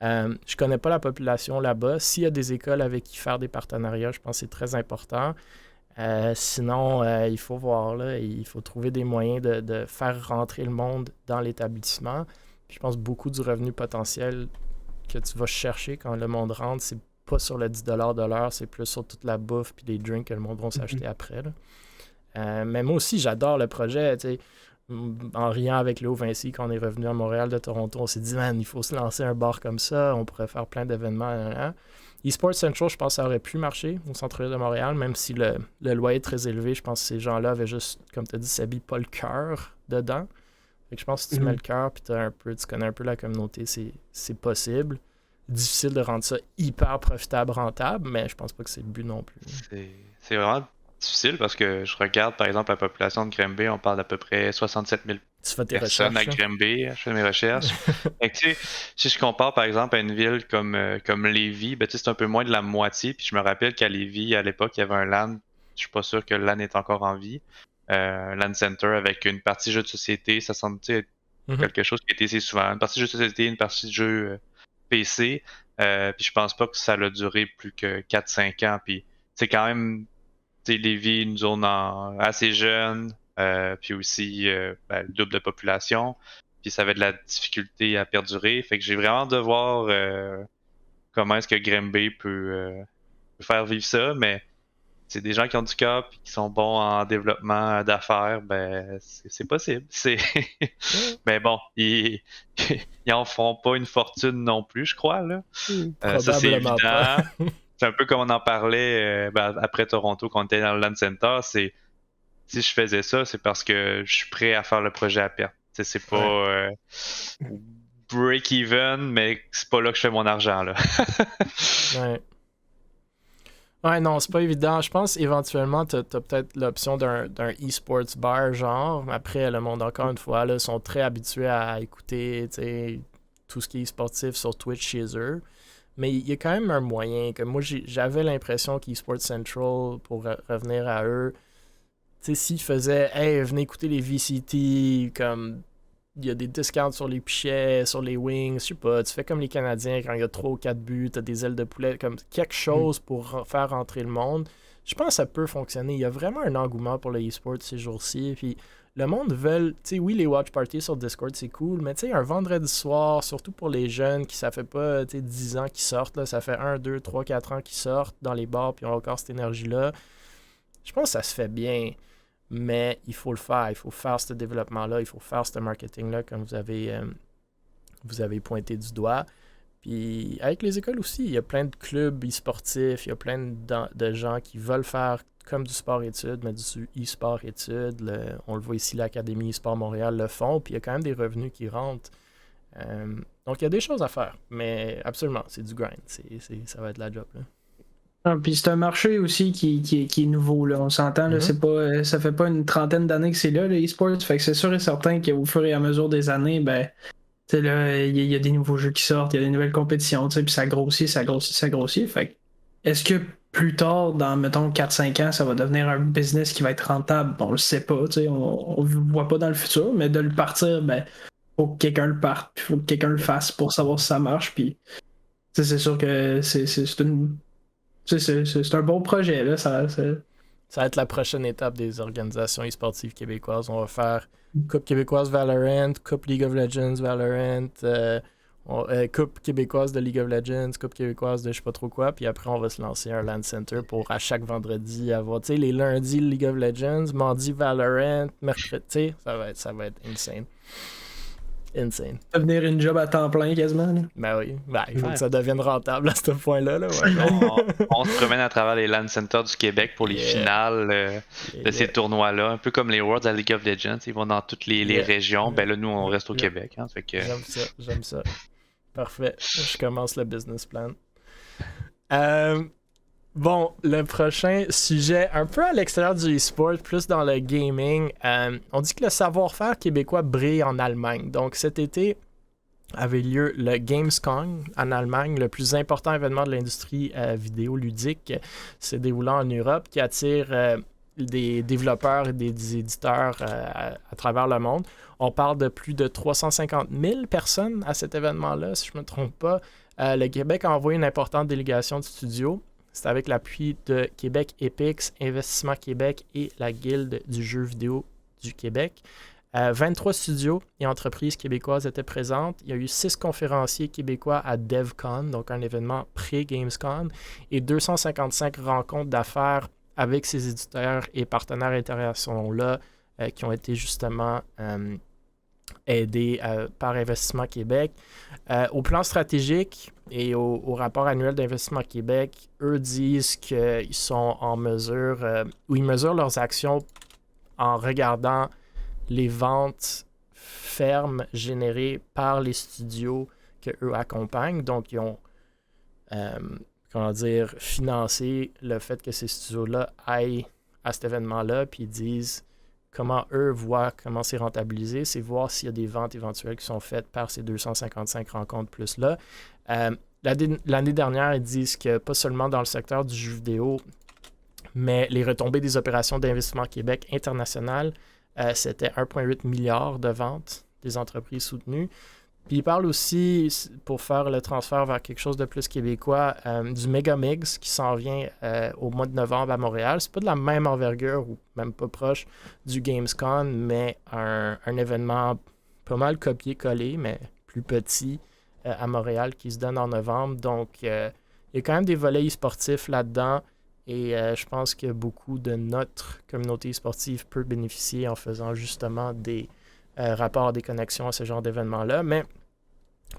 je connais pas la population là-bas. S'il y a des écoles avec qui faire des partenariats, je pense que c'est très important. Sinon, il faut voir, là, il faut trouver des moyens de faire rentrer le monde dans l'établissement. Puis je pense beaucoup du revenu potentiel que tu vas chercher quand le monde rentre, c'est pas sur le 10$ de l'heure, c'est plus sur toute la bouffe puis les drinks que le monde va s'acheter après. Là. Mais moi aussi, j'adore le projet. En riant avec Léo Vinci, quand on est revenu à Montréal de Toronto, on s'est dit, man, il faut se lancer un bar comme ça, on pourrait faire plein d'événements. eSports Central, je pense que ça aurait pu marcher au centre-ville de Montréal, même si le loyer est très élevé. Je pense que ces gens-là avaient juste, comme tu as dit, Sabi, pas le cœur dedans. Fait que je pense que si tu mets le cœur puis tu connais un peu la communauté, c'est possible. Difficile de rendre ça hyper profitable, rentable, mais je pense pas que c'est le but non plus. C'est vraiment difficile parce que je regarde par exemple la population de Granby, on parle d'à peu près 67 000 personnes à Granby, je fais mes recherches. Fait que, si je compare par exemple à une ville comme Lévis, c'est un peu moins de la moitié, puis je me rappelle qu'à Lévis, à l'époque, il y avait un LAN, je suis pas sûr que le LAN est encore en vie, LAN Center avec une partie jeux de société, ça semble être quelque chose qui a été assez souvent, une partie jeux de société, une partie de jeux PC, puis je pense pas que ça a duré plus que 4-5 ans, puis c'est quand même Lévis, une zone assez jeune, puis aussi le double de population, puis ça avait de la difficulté à perdurer, fait que j'ai vraiment hâte de voir comment est-ce que Granby peut faire vivre ça, mais c'est des gens qui ont du cœur et qui sont bons en développement d'affaires, c'est possible. Mais bon, ils en font pas une fortune non plus, je crois, là. Ça, c'est évident. C'est un peu comme on en parlait après Toronto, quand on était dans le LAN Center. Si je faisais ça, c'est parce que je suis prêt à faire le projet à perte. C'est pas break-even, mais c'est pas là que je fais mon argent, là. Ouais. Ouais, non, c'est pas évident. Je pense éventuellement, t'as peut-être l'option d'un e-sports bar, genre. Après, le monde, encore une fois, là, sont très habitués à écouter tout ce qui est sportif sur Twitch chez eux. Mais il y a quand même un moyen. Que moi, j'avais l'impression qu'eSports Central, pour revenir à eux, s'ils faisaient « Hey, venez écouter les VCT », comme... Il y a des discounts sur les pichets, sur les wings, je sais pas, tu fais comme les Canadiens quand il y a 3 ou 4 buts, t'as des ailes de poulet, comme quelque chose pour faire rentrer le monde. Je pense que ça peut fonctionner. Il y a vraiment un engouement pour le e-sport ces jours-ci. Puis le monde veut, tu sais, oui, les watch parties sur Discord, c'est cool, mais tu sais, un vendredi soir, surtout pour les jeunes qui, ça fait pas 10 ans qu'ils sortent, là, ça fait 1, 2, 3, 4 ans qu'ils sortent dans les bars puis ont encore cette énergie-là. Je pense que ça se fait bien. Mais il faut le faire, il faut faire ce développement-là, il faut faire ce marketing-là, comme vous avez pointé du doigt. Puis avec les écoles aussi, il y a plein de clubs e-sportifs, il y a plein de gens qui veulent faire comme du sport-études, mais du e-sport-études. On le voit ici, l'Académie e-sport Montréal le font, puis il y a quand même des revenus qui rentrent. Donc, il y a des choses à faire, mais absolument, c'est du grind. Ça va être la job. Là. Ah, puis c'est un marché aussi qui est nouveau, là. On s'entend, là, c'est pas, ça fait pas une trentaine d'années que c'est là, le e-sport. Fait que c'est sûr et certain qu'au fur et à mesure des années, ben, là, il y a des nouveaux jeux qui sortent, il y a des nouvelles compétitions, puis ça grossit. Fait que, est-ce que plus tard, dans, mettons, 4-5 ans, ça va devenir un business qui va être rentable? Bon, on le sait pas, on le voit pas dans le futur, mais de le partir, ben, faut que quelqu'un le parte, puis faut que quelqu'un le fasse pour savoir si ça marche, puis c'est sûr que c'est un bon projet, là, ça va être la prochaine étape des organisations e-sportives québécoises. On va faire Coupe québécoise Valorant, Coupe League of Legends Valorant, Coupe québécoise de League of Legends, Coupe québécoise de je sais pas trop quoi, puis après on va se lancer un LAN Center pour à chaque vendredi avoir, tu sais, les lundis League of Legends, mardi Valorant, mercredi, tu sais, ça va être insane. Insane. Devenir une job à temps plein quasiment. Là. Ben oui, il faut que ça devienne rentable à ce point-là. Là, ouais. on se promène à travers les LAN Centers du Québec pour les finales de ces tournois-là, un peu comme les Worlds à League of Legends, ils vont dans toutes les régions. Ben là, nous, on reste au Québec. Hein, fait que... J'aime ça. Parfait. Je commence le business plan. Bon, le prochain sujet, un peu à l'extérieur du e-sport, plus dans le gaming. On dit que le savoir-faire québécois brille en Allemagne. Donc cet été avait lieu le Gamescom en Allemagne, le plus important événement de l'industrie vidéoludique se déroulant en Europe, qui attire des développeurs et des éditeurs à travers le monde. On parle de plus de 350 000 personnes à cet événement-là, si je ne me trompe pas. Le Québec a envoyé une importante délégation de studios. C'est avec l'appui de Québec Epix, Investissement Québec et la Guilde du jeu vidéo du Québec. 23 studios et entreprises québécoises étaient présentes. Il y a eu 6 conférenciers québécois à DevCon, donc un événement pré-Gamescom, et 255 rencontres d'affaires avec ces éditeurs et partenaires internationaux-là qui ont été justement aidés par Investissement Québec. Au plan stratégique et au rapport annuel d'Investissement Québec, eux disent qu'ils sont en mesure, ou ils mesurent leurs actions en regardant les ventes fermes générées par les studios qu'eux accompagnent. Donc, ils ont, financé le fait que ces studios-là aillent à cet événement-là, puis ils disent comment eux voient comment c'est rentabilisé, c'est voir s'il y a des ventes éventuelles qui sont faites par ces 255 rencontres plus-là. L'année dernière, ils disent que pas seulement dans le secteur du jeu vidéo, mais les retombées des opérations d'Investissement Québec international, c'était 1,8 milliard de ventes des entreprises soutenues. Puis ils parlent aussi, pour faire le transfert vers quelque chose de plus québécois, du Megamix qui s'en vient au mois de novembre à Montréal. C'est pas de la même envergure ou même pas proche du Gamescom, mais un événement pas mal copié-collé, mais plus petit à Montréal qui se donne en novembre. Donc, il y a quand même des volets e-sportifs là-dedans. Et je pense que beaucoup de notre communauté sportive peut bénéficier en faisant justement des rapports, des connexions à ce genre d'événements-là. Mais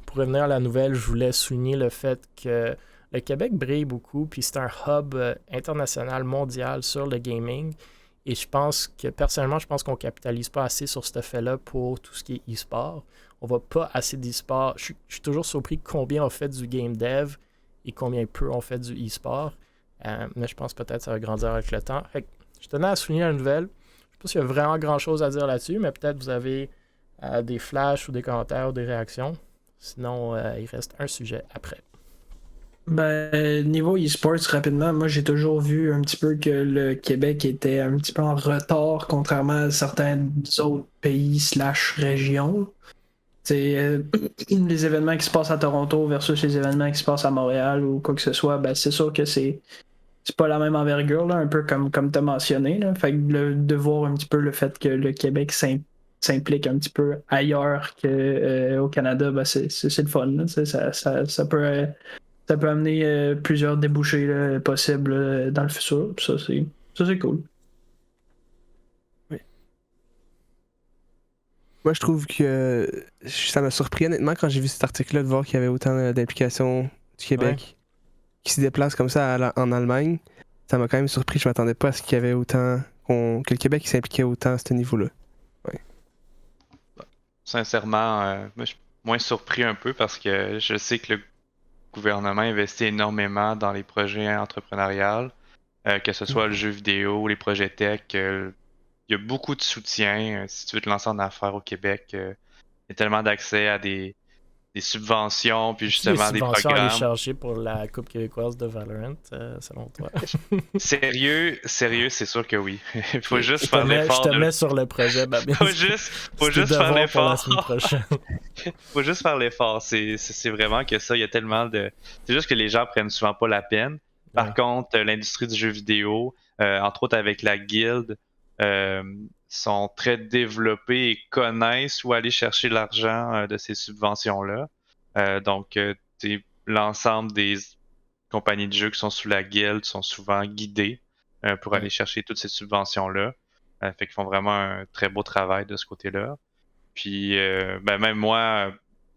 pour revenir à la nouvelle, je voulais souligner le fait que le Québec brille beaucoup, puis c'est un hub international, mondial sur le gaming. Et je pense que, personnellement, qu'on ne capitalise pas assez sur ce fait-là pour tout ce qui est e-sport. On ne voit pas assez d'e-sport. Je suis toujours surpris de combien on fait du game dev et combien peu on fait du e-sport. Mais je pense peut-être que ça va grandir avec le temps. Fait que je tenais à souligner la nouvelle. Je ne sais pas s'il y a vraiment grand-chose à dire là-dessus, mais peut-être vous avez des flashs ou des commentaires ou des réactions. Sinon, il reste un sujet après. Ben, niveau e-sports, rapidement, moi j'ai toujours vu un petit peu que le Québec était un petit peu en retard, contrairement à certains autres pays / régions. Les événements qui se passent à Toronto versus les événements qui se passent à Montréal ou quoi que ce soit, ben c'est sûr que c'est pas la même envergure, là, un peu comme tu as mentionné. Là. Fait que de voir un petit peu le fait que le Québec s'implique un petit peu ailleurs qu'au Canada, ben c'est le fun. Là. Ça peut amener plusieurs débouchés là, possibles dans le futur. Ça, c'est cool. Oui. Moi, je trouve que ça m'a surpris honnêtement quand j'ai vu cet article-là de voir qu'il y avait autant d'implications du Québec qui se déplacent comme ça en Allemagne. ça m'a quand même surpris. Je m'attendais pas à ce qu'il y avait autant. Que le Québec s'impliquait autant à ce niveau-là. Sincèrement, moi, je suis moins surpris un peu parce que je sais que le gouvernement investit énormément dans les projets entrepreneuriales, que ce soit le jeu vidéo, les projets tech. Il y a beaucoup de soutien. Si tu veux te lancer en affaires au Québec, il y a tellement d'accès à des subventions, puis justement des subventions à aller programmes. chercher pour la Coupe québécoise de Valorant, selon toi? Sérieux, c'est sûr que oui. Il faut juste Je faire l'effort. Je te mets sur le projet, Babine. Faut juste faire l'effort. prochaine. Faut juste faire l'effort. C'est vraiment que ça, il y a tellement de. C'est juste que les gens prennent souvent pas la peine. Par contre, l'industrie du jeu vidéo, entre autres avec la guilde, sont très développés et connaissent où aller chercher l'argent de ces subventions-là. Donc, l'ensemble des compagnies de jeux qui sont sous la guilde sont souvent guidées pour aller chercher toutes ces subventions-là. Fait qu'ils font vraiment un très beau travail de ce côté-là. Puis, même moi,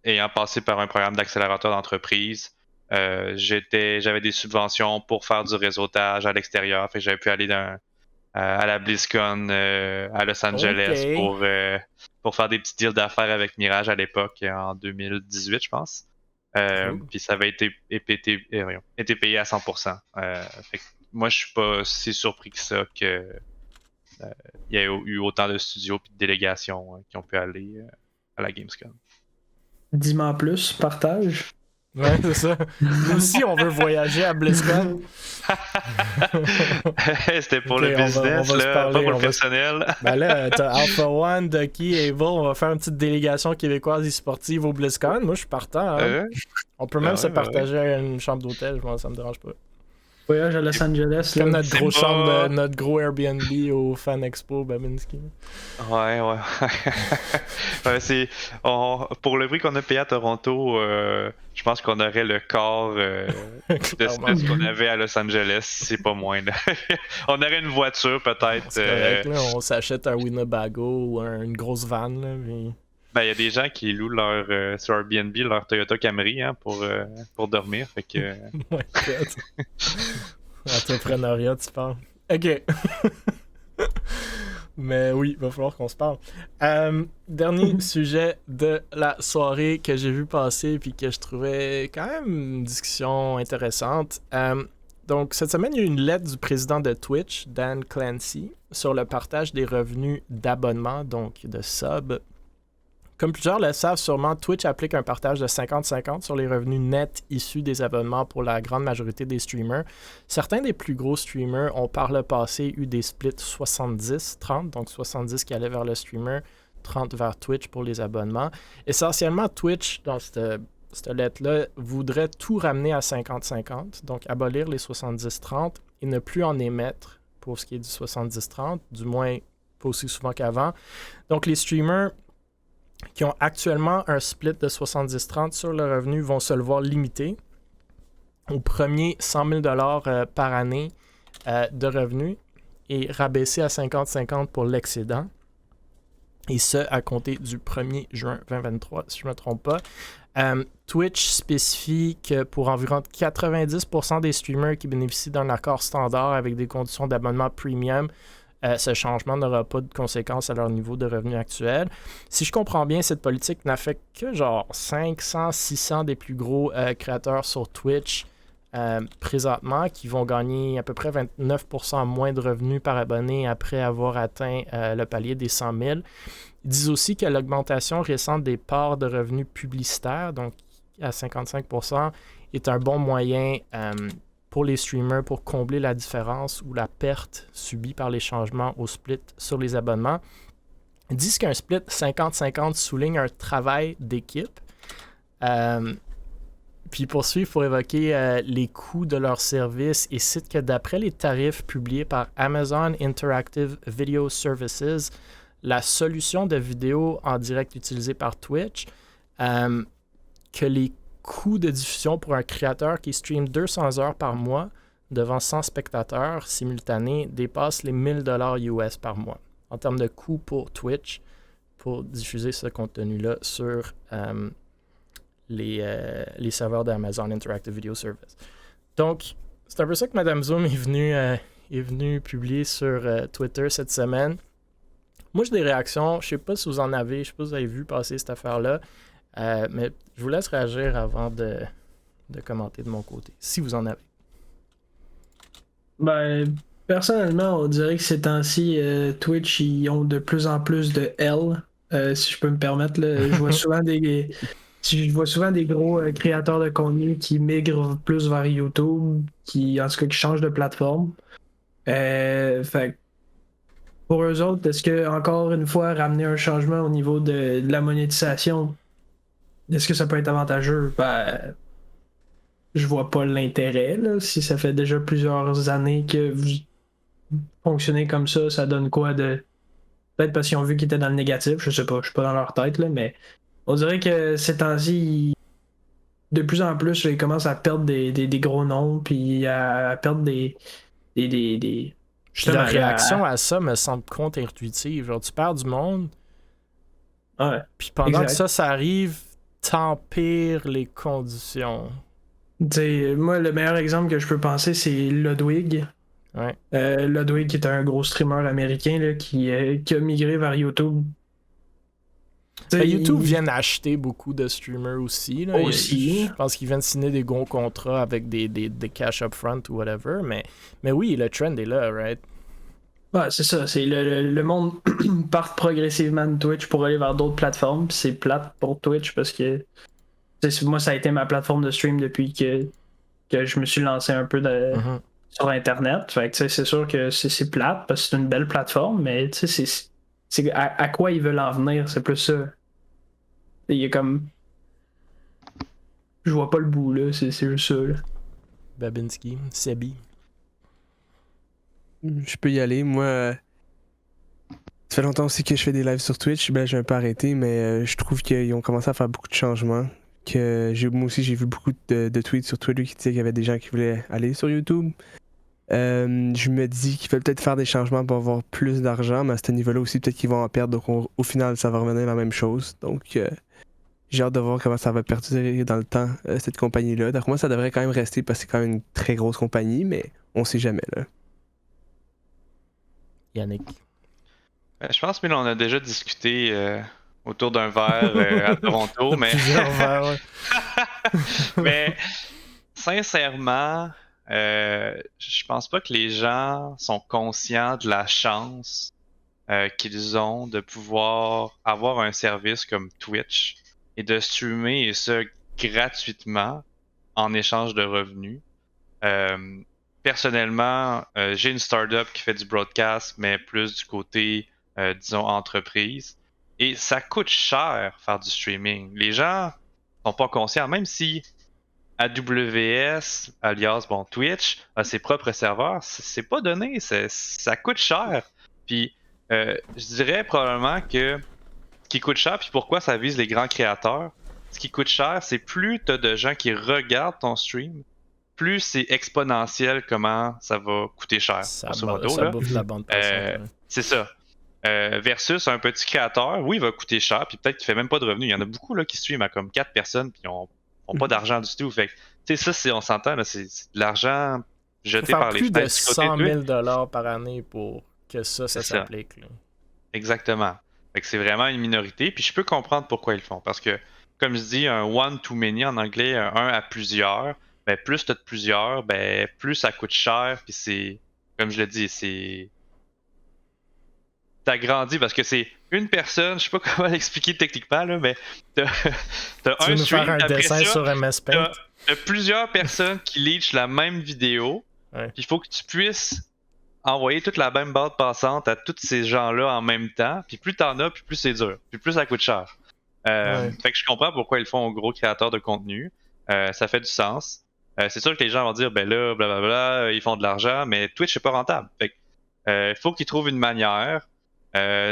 ayant passé par un programme d'accélérateur d'entreprise, j'avais des subventions pour faire du réseautage à l'extérieur. Fait que j'avais pu aller à la BlizzCon à Los Angeles pour faire des petits deals d'affaires avec Mirage à l'époque, en 2018, je pense. Puis ça avait été payé à 100%. Fait que moi, je suis pas si surpris que ça que il y a eu autant de studios et de délégations qui ont pu aller à la Gamescom. Dis-moi plus, partage. Ouais, c'est ça. Nous aussi, on veut voyager à BlizzCon. C'était pour le business, pas pour le personnel. Ben là, t'as Alpha One, Ducky, Evil, on va faire une petite délégation québécoise e-sportive au BlizzCon. Moi, je suis partant. Hein. On peut même se partager une chambre d'hôtel, moi, ça me dérange pas. Voyage à Los Angeles. Comme notre gros Airbnb au Fan Expo Babinski. Ouais. Pour le prix qu'on a payé à Toronto, je pense qu'on aurait le quart de ce qu'on avait à Los Angeles, c'est pas moins. Là. On aurait une voiture peut-être. C'est correct, là, on s'achète un Winnebago ou une grosse van. Là, mais... il y a des gens qui louent sur Airbnb leur Toyota Camry pour dormir. Fait que... Entrepreneuriat, tu parles. Ok. Mais oui, il va falloir qu'on se parle. Dernier sujet de la soirée que j'ai vu passer puis que je trouvais quand même une discussion intéressante. Donc, cette semaine, il y a eu une lettre du président de Twitch, Dan Clancy, sur le partage des revenus d'abonnement, donc de sub. Comme plusieurs le savent sûrement, Twitch applique un partage de 50-50 sur les revenus nets issus des abonnements pour la grande majorité des streamers. Certains des plus gros streamers ont par le passé eu des splits 70-30, donc 70 qui allaient vers le streamer, 30 vers Twitch pour les abonnements. Essentiellement, Twitch, dans cette lettre-là, voudrait tout ramener à 50-50, donc abolir les 70-30 et ne plus en émettre pour ce qui est du 70-30, du moins pas aussi souvent qu'avant. Donc les streamers qui ont actuellement un split de 70-30 sur le revenu vont se le voir limité au premier 100 000 $ par année de revenus et rabaissé à 50-50 pour l'excédent. Et ce, à compter du 1er juin 2023, si je ne me trompe pas. Twitch spécifie que pour environ 90% des streamers qui bénéficient d'un accord standard avec des conditions d'abonnement premium, ce changement n'aura pas de conséquences à leur niveau de revenu actuel. Si je comprends bien, cette politique n'affecte que genre 500-600 des plus gros créateurs sur Twitch présentement qui vont gagner à peu près 29% moins de revenus par abonné après avoir atteint le palier des 100 000. Ils disent aussi que l'augmentation récente des parts de revenus publicitaires, donc à 55%, est un bon moyen pour les streamers pour combler la différence ou la perte subie par les changements au split sur les abonnements. Ils disent qu'un split 50-50 souligne un travail d'équipe. Puis poursuivre pour évoquer les coûts de leurs services et cite que d'après les tarifs publiés par Amazon Interactive Video Services, la solution de vidéo en direct utilisée par Twitch, que les coût de diffusion pour un créateur qui stream 200 heures par mois devant 100 spectateurs simultanés dépasse les 1 000 $ US par mois en termes de coût pour Twitch pour diffuser ce contenu-là sur les serveurs d'Amazon Interactive Video Service. Donc, C'est un peu ça que Madame Zoom est venue publier sur Twitter cette semaine. Moi, j'ai des réactions. Je sais pas si vous en avez. Je sais pas si vous avez vu passer cette affaire-là. Mais je vous laisse réagir avant de commenter de mon côté, si vous en avez. Ben, personnellement, on dirait que ces temps-ci, Twitch, ils ont de plus en plus de L, si je peux me permettre. Là. Je vois souvent des gros créateurs de contenu qui migrent plus vers YouTube, en tout cas, qui changent de plateforme. Fait pour eux autres, est-ce que, encore une fois, ramener un changement au niveau de la monétisation, est-ce que ça peut être avantageux? Ben, je vois pas l'intérêt, là. Si ça fait déjà plusieurs années que vous fonctionnez comme ça donne quoi de... Peut-être parce qu'ils ont vu qu'ils étaient dans le négatif, je sais pas, je suis pas dans leur tête, là, mais on dirait que ces temps-ci, de plus en plus, là, ils commencent à perdre des gros noms, puis à perdre des Puis la réaction à ça me semble contre-intuitive. Genre, tu perds du monde, Ouais, puis pendant exact. que ça arrive, t'empires les conditions. T'sais, moi, le meilleur exemple que je peux penser, c'est Ludwig. Ouais. Ludwig, qui est un gros streamer américain là, qui a migré vers YouTube. Ben, YouTube vient acheter beaucoup de streamers aussi. Là. Aussi. Je pense qu'ils viennent signer des gros contrats avec des cash upfront ou whatever. Mais oui, le trend est là, right? Ouais, c'est ça. C'est le monde part progressivement de Twitch pour aller vers d'autres plateformes. Puis c'est plate pour Twitch parce que moi, ça a été ma plateforme de stream depuis que je me suis lancé un peu sur Internet. Fait que c'est sûr que c'est plate parce que c'est une belle plateforme, mais c'est à quoi ils veulent en venir, c'est plus ça. Il y a comme. Je vois pas le bout, là. C'est juste ça, là. Babinski, Sebi. Je peux y aller. Moi, ça fait longtemps aussi que je fais des lives sur Twitch. Ben, j'ai un peu arrêté, mais je trouve qu'ils ont commencé à faire beaucoup de changements. Moi aussi, j'ai vu beaucoup de tweets sur Twitter qui disaient qu'il y avait des gens qui voulaient aller sur YouTube. Je me dis qu'il veulent peut-être faire des changements pour avoir plus d'argent, mais à ce niveau-là aussi, peut-être qu'ils vont en perdre. Donc, au final, ça va revenir la même chose. Donc, j'ai hâte de voir comment ça va perdurer dans le temps, cette compagnie-là. D'ailleurs, moi, ça devrait quand même rester parce que c'est quand même une très grosse compagnie, mais on sait jamais, là. Yannick. Je pense que là, on a déjà discuté autour d'un verre à Toronto, mais... Plusieurs verres, ouais. mais sincèrement, je pense pas que les gens sont conscients de la chance qu'ils ont de pouvoir avoir un service comme Twitch et de streamer et ça gratuitement en échange de revenus. Personnellement, j'ai une startup qui fait du broadcast, mais plus du côté, disons, entreprise. Et ça coûte cher faire du streaming. Les gens sont pas conscients, même si AWS, alias bon, Twitch, a ses propres serveurs, c'est pas donné, ça coûte cher. Puis, je dirais probablement que ce qui coûte cher, puis pourquoi ça vise les grands créateurs, ce qui coûte cher, c'est plus t'as de gens qui regardent ton stream, plus c'est exponentiel comment ça va coûter cher. Ça Grosso modo, ça là. bouffe la bande passante. C'est ça. Versus un petit créateur, oui, il va coûter cher, puis peut-être qu'il fait même pas de revenus. Il y en a beaucoup là, qui streament à comme 4 personnes, puis ils ont pas d'argent du tout. Fait que, tu sais, ça, on s'entend, là, c'est de l'argent jeté par les plus de fenêtres. 100 000 $ par année pour que ça s'applique. Là. Exactement. Fait que c'est vraiment une minorité, puis je peux comprendre pourquoi ils le font. Parce que, comme je dis, un one to many en anglais, un à plusieurs, ben plus t'as de plusieurs, ben plus ça coûte cher, puis c'est, comme je le dis, c'est... T'agrandis parce que c'est une personne, je sais pas comment l'expliquer techniquement, là, mais t'as Tu veux nous faire un dessin sur MS Paint? T'as plusieurs personnes qui leachent la même vidéo, ouais. Puis il faut que tu puisses envoyer toute la même bande passante à tous ces gens-là en même temps, puis plus t'en as, puis plus c'est dur, puis plus ça coûte cher. Fait que je comprends pourquoi ils le font aux gros créateurs de contenu, ça fait du sens. C'est sûr que les gens vont dire, ben là, blablabla, ils font de l'argent, mais Twitch c'est pas rentable. Fait que faut qu'ils trouvent une manière.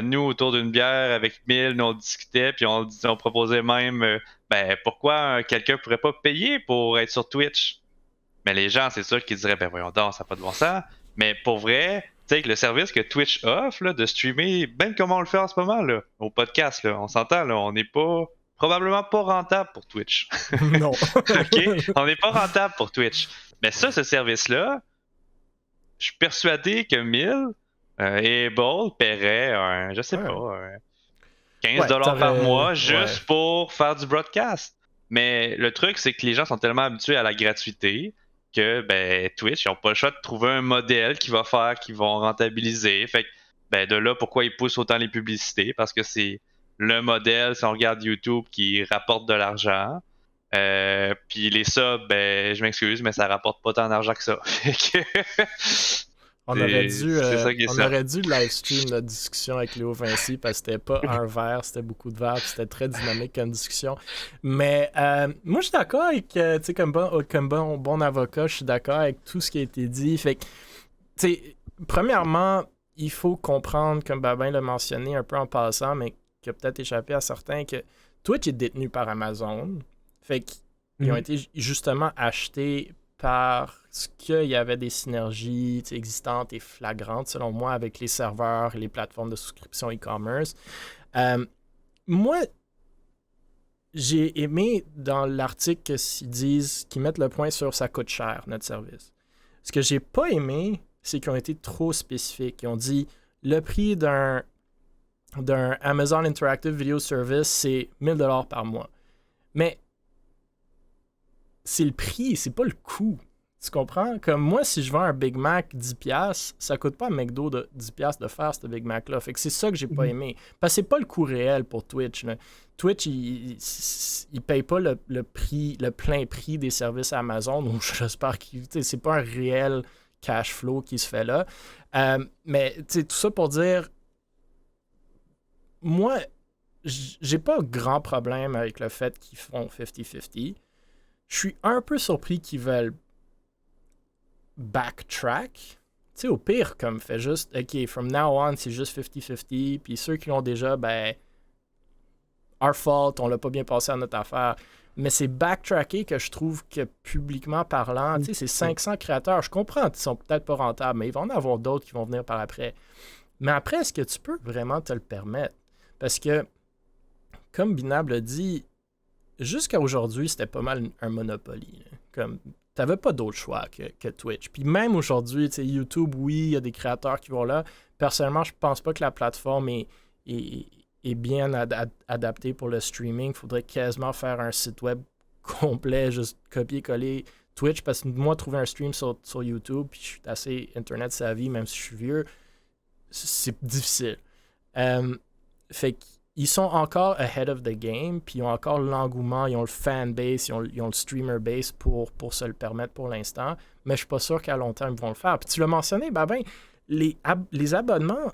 Nous, autour d'une bière avec Mille, nous on discutait, puis on proposait même, ben pourquoi quelqu'un pourrait pas payer pour être sur Twitch? Mais les gens, c'est sûr qu'ils diraient, ben voyons donc, ça n'a pas de bon sens. Mais pour vrai, tu sais, que le service que Twitch offre, là, de streamer, ben comme on le fait en ce moment, là, au podcast, là, on s'entend, là, on n'est probablement pas rentable pour Twitch. Non. OK? On n'est pas rentable pour Twitch. Mais ça, ce service-là, je suis persuadé que 1000 Able paierait je sais Ouais. pas, 15$ par mois juste pour faire du broadcast. Mais le truc, c'est que les gens sont tellement habitués à la gratuité que Twitch, ils n'ont pas le choix de trouver un modèle qui va faire qu'ils vont rentabiliser. Fait que de là, pourquoi ils poussent autant les publicités? Parce que c'est le modèle, si on regarde YouTube, qui rapporte de l'argent. Puis les subs, je m'excuse, mais ça rapporte pas tant d'argent que ça. On aurait dû, c'est ça qui est on ça. aurait dû live stream notre discussion avec Léo Vinci parce que c'était pas un verre, c'était beaucoup de verres, puis c'était très dynamique comme discussion. Mais moi, je suis d'accord avec, tu sais, comme bon avocat, je suis d'accord avec tout ce qui a été dit. Fait que, tu sais, premièrement, il faut comprendre, comme Babin l'a mentionné un peu en passant, mais qui a peut-être échappé à certains, que Twitch est détenu par Amazon. Fait qu'ils ont été justement achetés parce qu'il y avait des synergies existantes et flagrantes, selon moi, avec les serveurs et les plateformes de souscription e-commerce. Moi, j'ai aimé dans l'article qu'ils mettent le point sur ça coûte cher, notre service. Ce que j'ai pas aimé, c'est qu'ils ont été trop spécifiques. Ils ont dit le prix d'un Amazon Interactive Video Service, c'est 1000$ par mois. Mais c'est le prix, c'est pas le coût. Tu comprends? Comme moi, si je vends un Big Mac 10$, ça coûte pas à McDo de 10$ de faire ce Big Mac-là. Fait que c'est ça que j'ai pas aimé. Parce que c'est pas le coût réel pour Twitch. Là. Twitch, il paye pas le prix, le plein prix des services Amazon. Donc j'espère que c'est pas un réel cash flow qui se fait là. Mais tout ça pour dire, moi, j'ai pas grand problème avec le fait qu'ils font 50-50. Je suis un peu surpris qu'ils veulent backtrack. Tu sais, au pire, comme fait juste, OK, from now on, c'est juste 50-50. Puis ceux qui l'ont déjà, our fault, on l'a pas bien passé à notre affaire. Mais c'est backtracker que je trouve que publiquement parlant, tu sais, c'est 500 créateurs. Je comprends qu'ils sont peut-être pas rentables, mais il va en avoir d'autres qui vont venir par après. Mais après, est-ce que tu peux vraiment te le permettre? Parce que, comme Binab l'a dit, jusqu'à aujourd'hui, c'était pas mal un Monopoly. Là. Comme, t'avais pas d'autre choix que Twitch. Puis même aujourd'hui, tu sais, YouTube, oui, il y a des créateurs qui vont là. Personnellement, je pense pas que la plateforme est bien adaptée pour le streaming. Il faudrait quasiment faire un site web complet, juste copier-coller Twitch, parce que moi, trouver un stream sur YouTube, puis je suis assez Internet savvy, même si je suis vieux, c'est difficile. Fait qu'ils sont encore ahead of the game, puis ils ont encore l'engouement, ils ont le fanbase, ils ont le streamer base pour se le permettre pour l'instant, mais je suis pas sûr qu'à long terme, ils vont le faire. Puis tu l'as mentionné, les abonnements,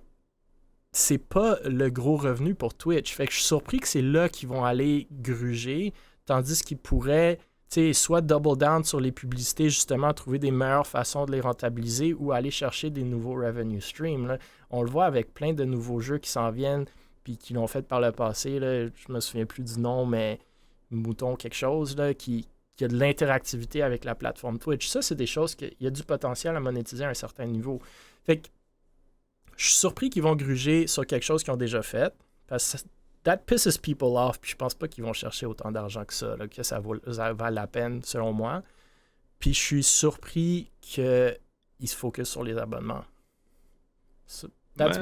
c'est pas le gros revenu pour Twitch. Fait que je suis surpris que c'est là qu'ils vont aller gruger, tandis qu'ils pourraient soit double down sur les publicités, justement, trouver des meilleures façons de les rentabiliser ou aller chercher des nouveaux revenue streams. Là. On le voit avec plein de nouveaux jeux qui s'en viennent puis qui l'ont fait par le passé. Là. Je me souviens plus du nom, mais Mouton quelque chose, là, qui a de l'interactivité avec la plateforme Twitch. Ça, c'est des choses qu'il y a du potentiel à monétiser à un certain niveau. Fait que je suis surpris qu'ils vont gruger sur quelque chose qu'ils ont déjà fait, parce que that pisses people off, puis je pense pas qu'ils vont chercher autant d'argent que ça, là, que ça vaut la peine, selon moi. Puis je suis surpris qu'ils se focusent sur les abonnements. So, that's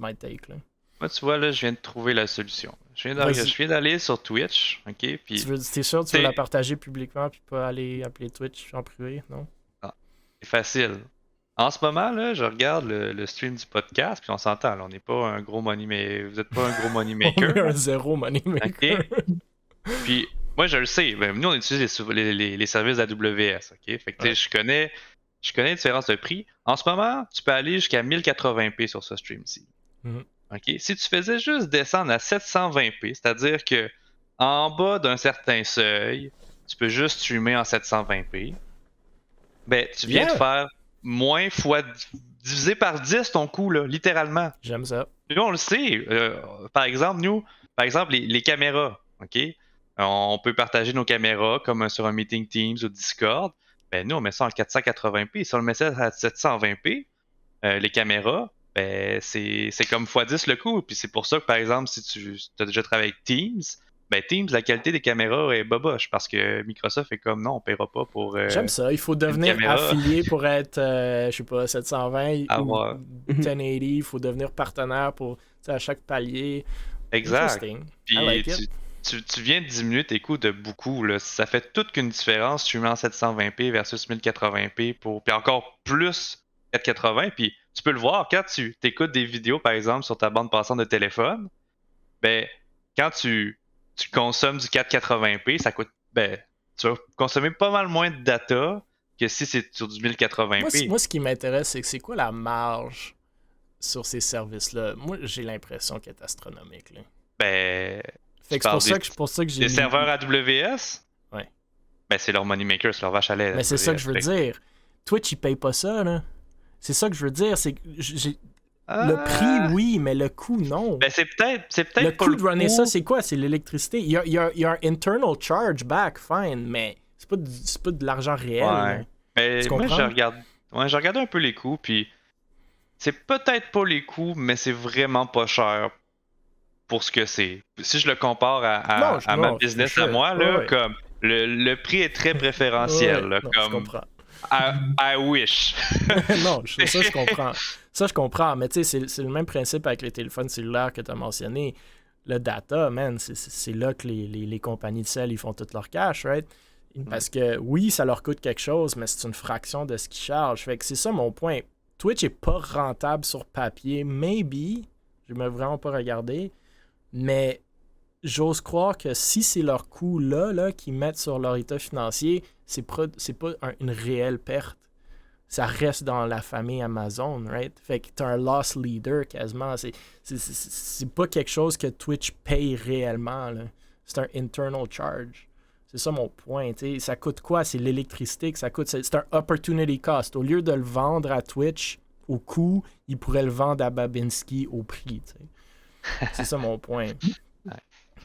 my take, là. Moi, tu vois, là, je viens de trouver la solution. Je viens d'aller sur Twitch, OK? Puis, t'es sûr que tu veux la partager publiquement puis pas aller appeler Twitch en privé, non? Ah, c'est facile. En ce moment, là, je regarde le stream du podcast, puis on s'entend, là, on n'est pas un gros money maker. Vous n'êtes pas un gros money maker. On est un zéro money maker. OK? Puis, moi, je le sais. Nous, on utilise les services AWS, OK? Fait que, je connais la différence de prix. En ce moment, tu peux aller jusqu'à 1080p sur ce stream-ci. OK? Si tu faisais juste descendre à 720p, c'est-à-dire que en bas d'un certain seuil, tu peux juste streamer en 720p, tu viens de faire moins fois divisé par 10 ton coût, là, littéralement. J'aime ça. Puis on le sait. Par exemple, les caméras, OK? On peut partager nos caméras comme sur un meeting Teams ou Discord. Nous, on met ça en 480p. Si on le met ça à 720p, les caméras, c'est comme x10 le coût. Puis c'est pour ça que, par exemple, si tu as déjà travaillé avec Teams, Ben Teams, la qualité des caméras est boboche parce que Microsoft est comme non, on paiera pas pour J'aime ça. Il faut devenir caméra. affilié pour être, je sais pas, 720 Avoir. ou 1080. Il faut devenir partenaire pour, tu sais, à chaque palier. Exact. Interesting. Puis I like it. tu viens de diminuer tes coûts de beaucoup. Là. Ça fait toute qu'une différence streamer en 720p versus 1080p puis encore plus 480. Puis tu peux le voir quand tu écoutes des vidéos, par exemple, sur ta bande passante de téléphone. Ben, quand tu consommes du 480p, ça coûte. Ben, tu vas consommer pas mal moins de data que si c'est sur du 1080p. Moi, ce qui m'intéresse, c'est quoi la marge sur ces services-là? Moi, j'ai l'impression qu'elle est astronomique. Là. Ben. Fait que c'est pour ça que j'ai Les mis... serveurs AWS? Ouais. Ben, c'est leur moneymaker, c'est leur vache à lait. Mais c'est ça que je veux dire. Twitch, ils payent pas ça, là. C'est ça que je veux dire. C'est que le prix, oui, mais le coût, non. Ben, c'est peut-être le coût de runner ça, c'est quoi? C'est l'électricité. Il y a un internal charge back, fine, mais c'est pas de l'argent réel. Ouais. Mais tu moi, comprends? j'ai regardé un peu les coûts, puis c'est peut-être pas les coûts, mais c'est vraiment pas cher pour ce que c'est. Si je le compare à ma business à moi, là, ouais. comme le prix est très préférentiel. Ouais, là, non, comme je comprends. I wish. Non, ça je comprends. Ça je comprends, mais tu sais, c'est le même principe avec les téléphones cellulaires que tu as mentionné. Le data, man, c'est là que les compagnies de sel, ils font tout leur cash, right? Parce que oui, ça leur coûte quelque chose, mais c'est une fraction de ce qu'ils chargent. Fait que c'est ça mon point. Twitch est pas rentable sur papier, maybe. Je ne vraiment pas regardé. Mais j'ose croire que si c'est leur coût là qu'ils mettent sur leur état financier, c'est pas une réelle perte. Ça reste dans la famille Amazon, right? Fait que t'as un loss leader quasiment. C'est pas quelque chose que Twitch paye réellement, là. C'est un internal charge. C'est ça mon point. T'sais. Ça coûte quoi? C'est l'électricité que ça coûte. C'est un opportunity cost. Au lieu de le vendre à Twitch au coût, ils pourraient le vendre à Babinski au prix. T'sais. C'est ça mon point.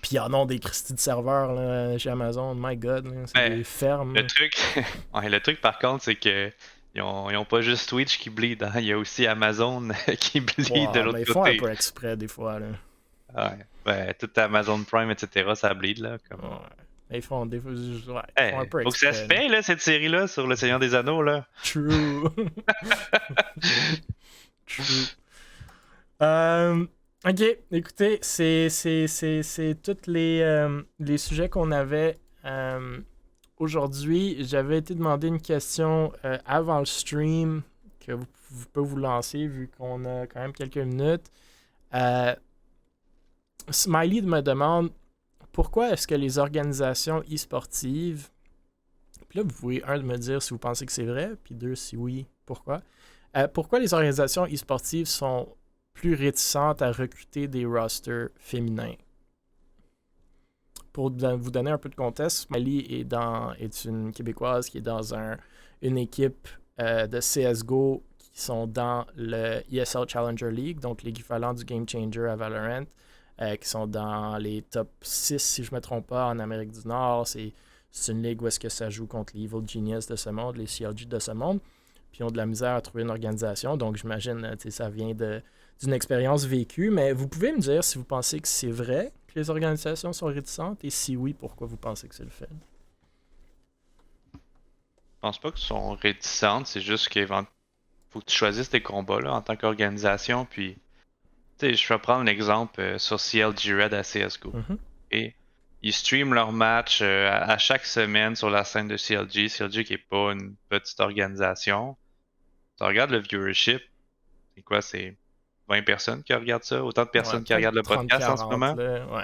Puis ils en ont des Christy de serveurs là, chez Amazon. My God, là, c'est des fermes. Le truc, par contre, c'est que ils ont pas juste Twitch qui bleed. Hein. Il y a aussi Amazon qui bleed de l'autre côté. Ils font un peu exprès des fois. Là. Ouais. Ben, tout Amazon Prime, etc., ça bleed. Là, comme... Ouais. Ils font des fois. Ouais, ils font un peu exprès. Faut que ça se paye, là, cette série-là, sur Le Seigneur des Anneaux. Là. True. True. Ok, écoutez, c'est tous les sujets qu'on avait aujourd'hui. J'avais été demandé une question avant le stream que vous pouvez vous lancer vu qu'on a quand même quelques minutes. Smiley me demande pourquoi est-ce que les organisations e-sportives, puis là vous pouvez me dire si vous pensez que c'est vrai, puis deux si oui, pourquoi. Pourquoi les organisations e-sportives sont plus réticentes à recruter des rosters féminins. Pour vous donner un peu de contexte, Smiley est une Québécoise qui est dans une équipe de CSGO qui sont dans le ESL Challenger League, donc l'équivalent du Game Changer à Valorant, qui sont dans les top 6, si je ne me trompe pas, en Amérique du Nord. C'est une ligue où est-ce que ça joue contre les Evil Genius de ce monde, les CLG de ce monde. Puis ils ont de la misère à trouver une organisation, donc j'imagine que ça vient d'une expérience vécue, mais vous pouvez me dire si vous pensez que c'est vrai que les organisations sont réticentes et si oui, pourquoi vous pensez que c'est le fait? Je pense pas qu'elles sont réticentes, c'est juste qu'il faut que tu choisisses tes combats là, en tant qu'organisation. Puis, tu sais, je vais prendre l'exemple sur CLG Red à CSGO. Et ils streament leurs matchs à chaque semaine sur la scène de CLG. CLG qui est pas une petite organisation. Tu regardes le viewership, c'est quoi? C'est 20 personnes qui regardent ça, autant de personnes qui regardent le podcast en ce moment. Là, ouais.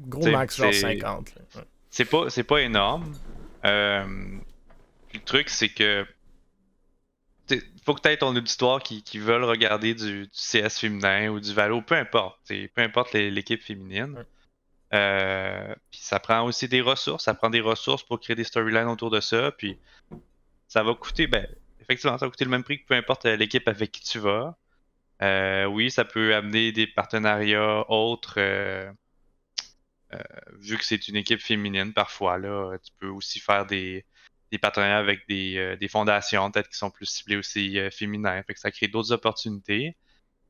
Gros max, genre 50. Là. Ouais. C'est pas énorme. Le truc, c'est que il faut que tu aies ton auditoire qui veulent regarder du CS féminin ou du Valo, peu importe. Peu importe l'équipe féminine. Puis ça prend aussi des ressources. Ça prend des ressources pour créer des storylines autour de ça. Puis ça va coûter, effectivement, ça va coûter le même prix que peu importe l'équipe avec qui tu vas. Oui, ça peut amener des partenariats autres, vu que c'est une équipe féminine parfois. Là, tu peux aussi faire des partenariats avec des fondations, peut-être qui sont plus ciblées aussi féminins. Fait que ça crée d'autres opportunités.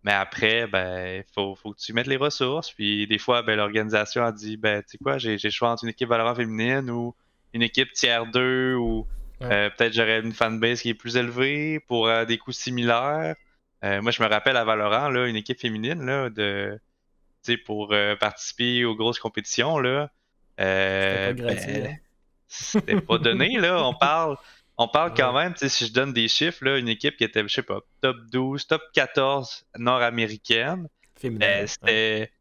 Mais après, ben, faut que tu mettes les ressources. Puis des fois, ben, l'organisation a dit, ben, tu sais quoi, j'ai le choix entre une équipe Valorant féminine ou une équipe tiers 2 ou peut-être j'aurais une fanbase qui est plus élevée pour des coûts similaires. Moi, je me rappelle à Valorant, là, une équipe féminine, là, pour participer aux grosses compétitions, là. C'était pas gratuit. Ben, c'était pas donné, là. On parle quand Ouais. même, si je donne des chiffres, là, une équipe qui était, je sais pas, top 12, top 14 nord-américaine, Féminin. c'était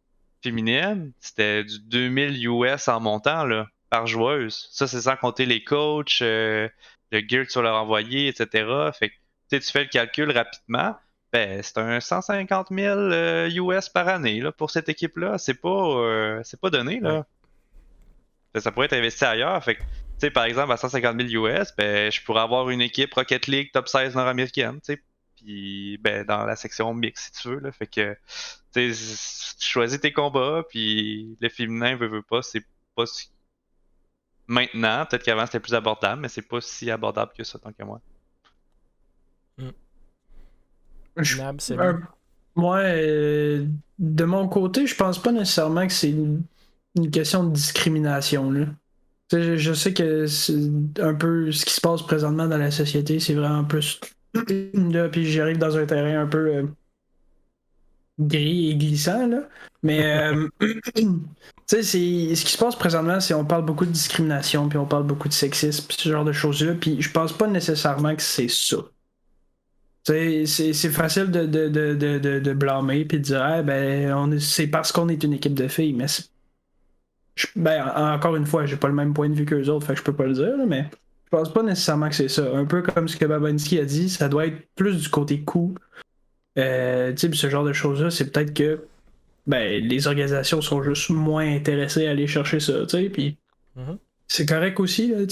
féminine, c'était du 2000 US en montant, là, par joueuse. Ça, c'est sans compter les coachs, le gear que tu vas leur envoyer, etc. Fait que, tu fais le calcul rapidement, ben, c'est un 150 000 US par année, là, pour cette équipe-là. C'est pas donné, là. Ouais. Ça pourrait être investi ailleurs. Fait que, par exemple, à 150 000 US, ben, je pourrais avoir une équipe Rocket League top 16 nord-américaine, puis ben, dans la section mix, si tu veux. Là. Fait que, tu choisis tes combats, puis le féminin veut pas, c'est pas si... Maintenant, peut-être qu'avant c'était plus abordable, mais c'est pas si abordable que ça, tant que moi. Nab, c'est Moi, de mon côté, je pense pas nécessairement que c'est une question de discrimination. Là. Je sais que c'est un peu ce qui se passe présentement dans la société, c'est vraiment plus. Là, puis j'arrive dans un terrain un peu gris et glissant, là. Mais tu sais, ce qui se passe présentement, c'est on parle beaucoup de discrimination, puis on parle beaucoup de sexisme, puis ce genre de choses-là. Puis je pense pas nécessairement que c'est ça. C'est facile de blâmer puis de dire ah, ben, c'est parce qu'on est une équipe de filles, mais ben, encore une fois, j'ai pas le même point de vue qu'eux autres, fait que je peux pas le dire, là, mais je pense pas nécessairement que c'est ça. Un peu comme ce que Babinski a dit, ça doit être plus du côté coût. Ce genre de choses-là, c'est peut-être que ben, les organisations sont juste moins intéressées à aller chercher ça, puis c'est correct aussi, là,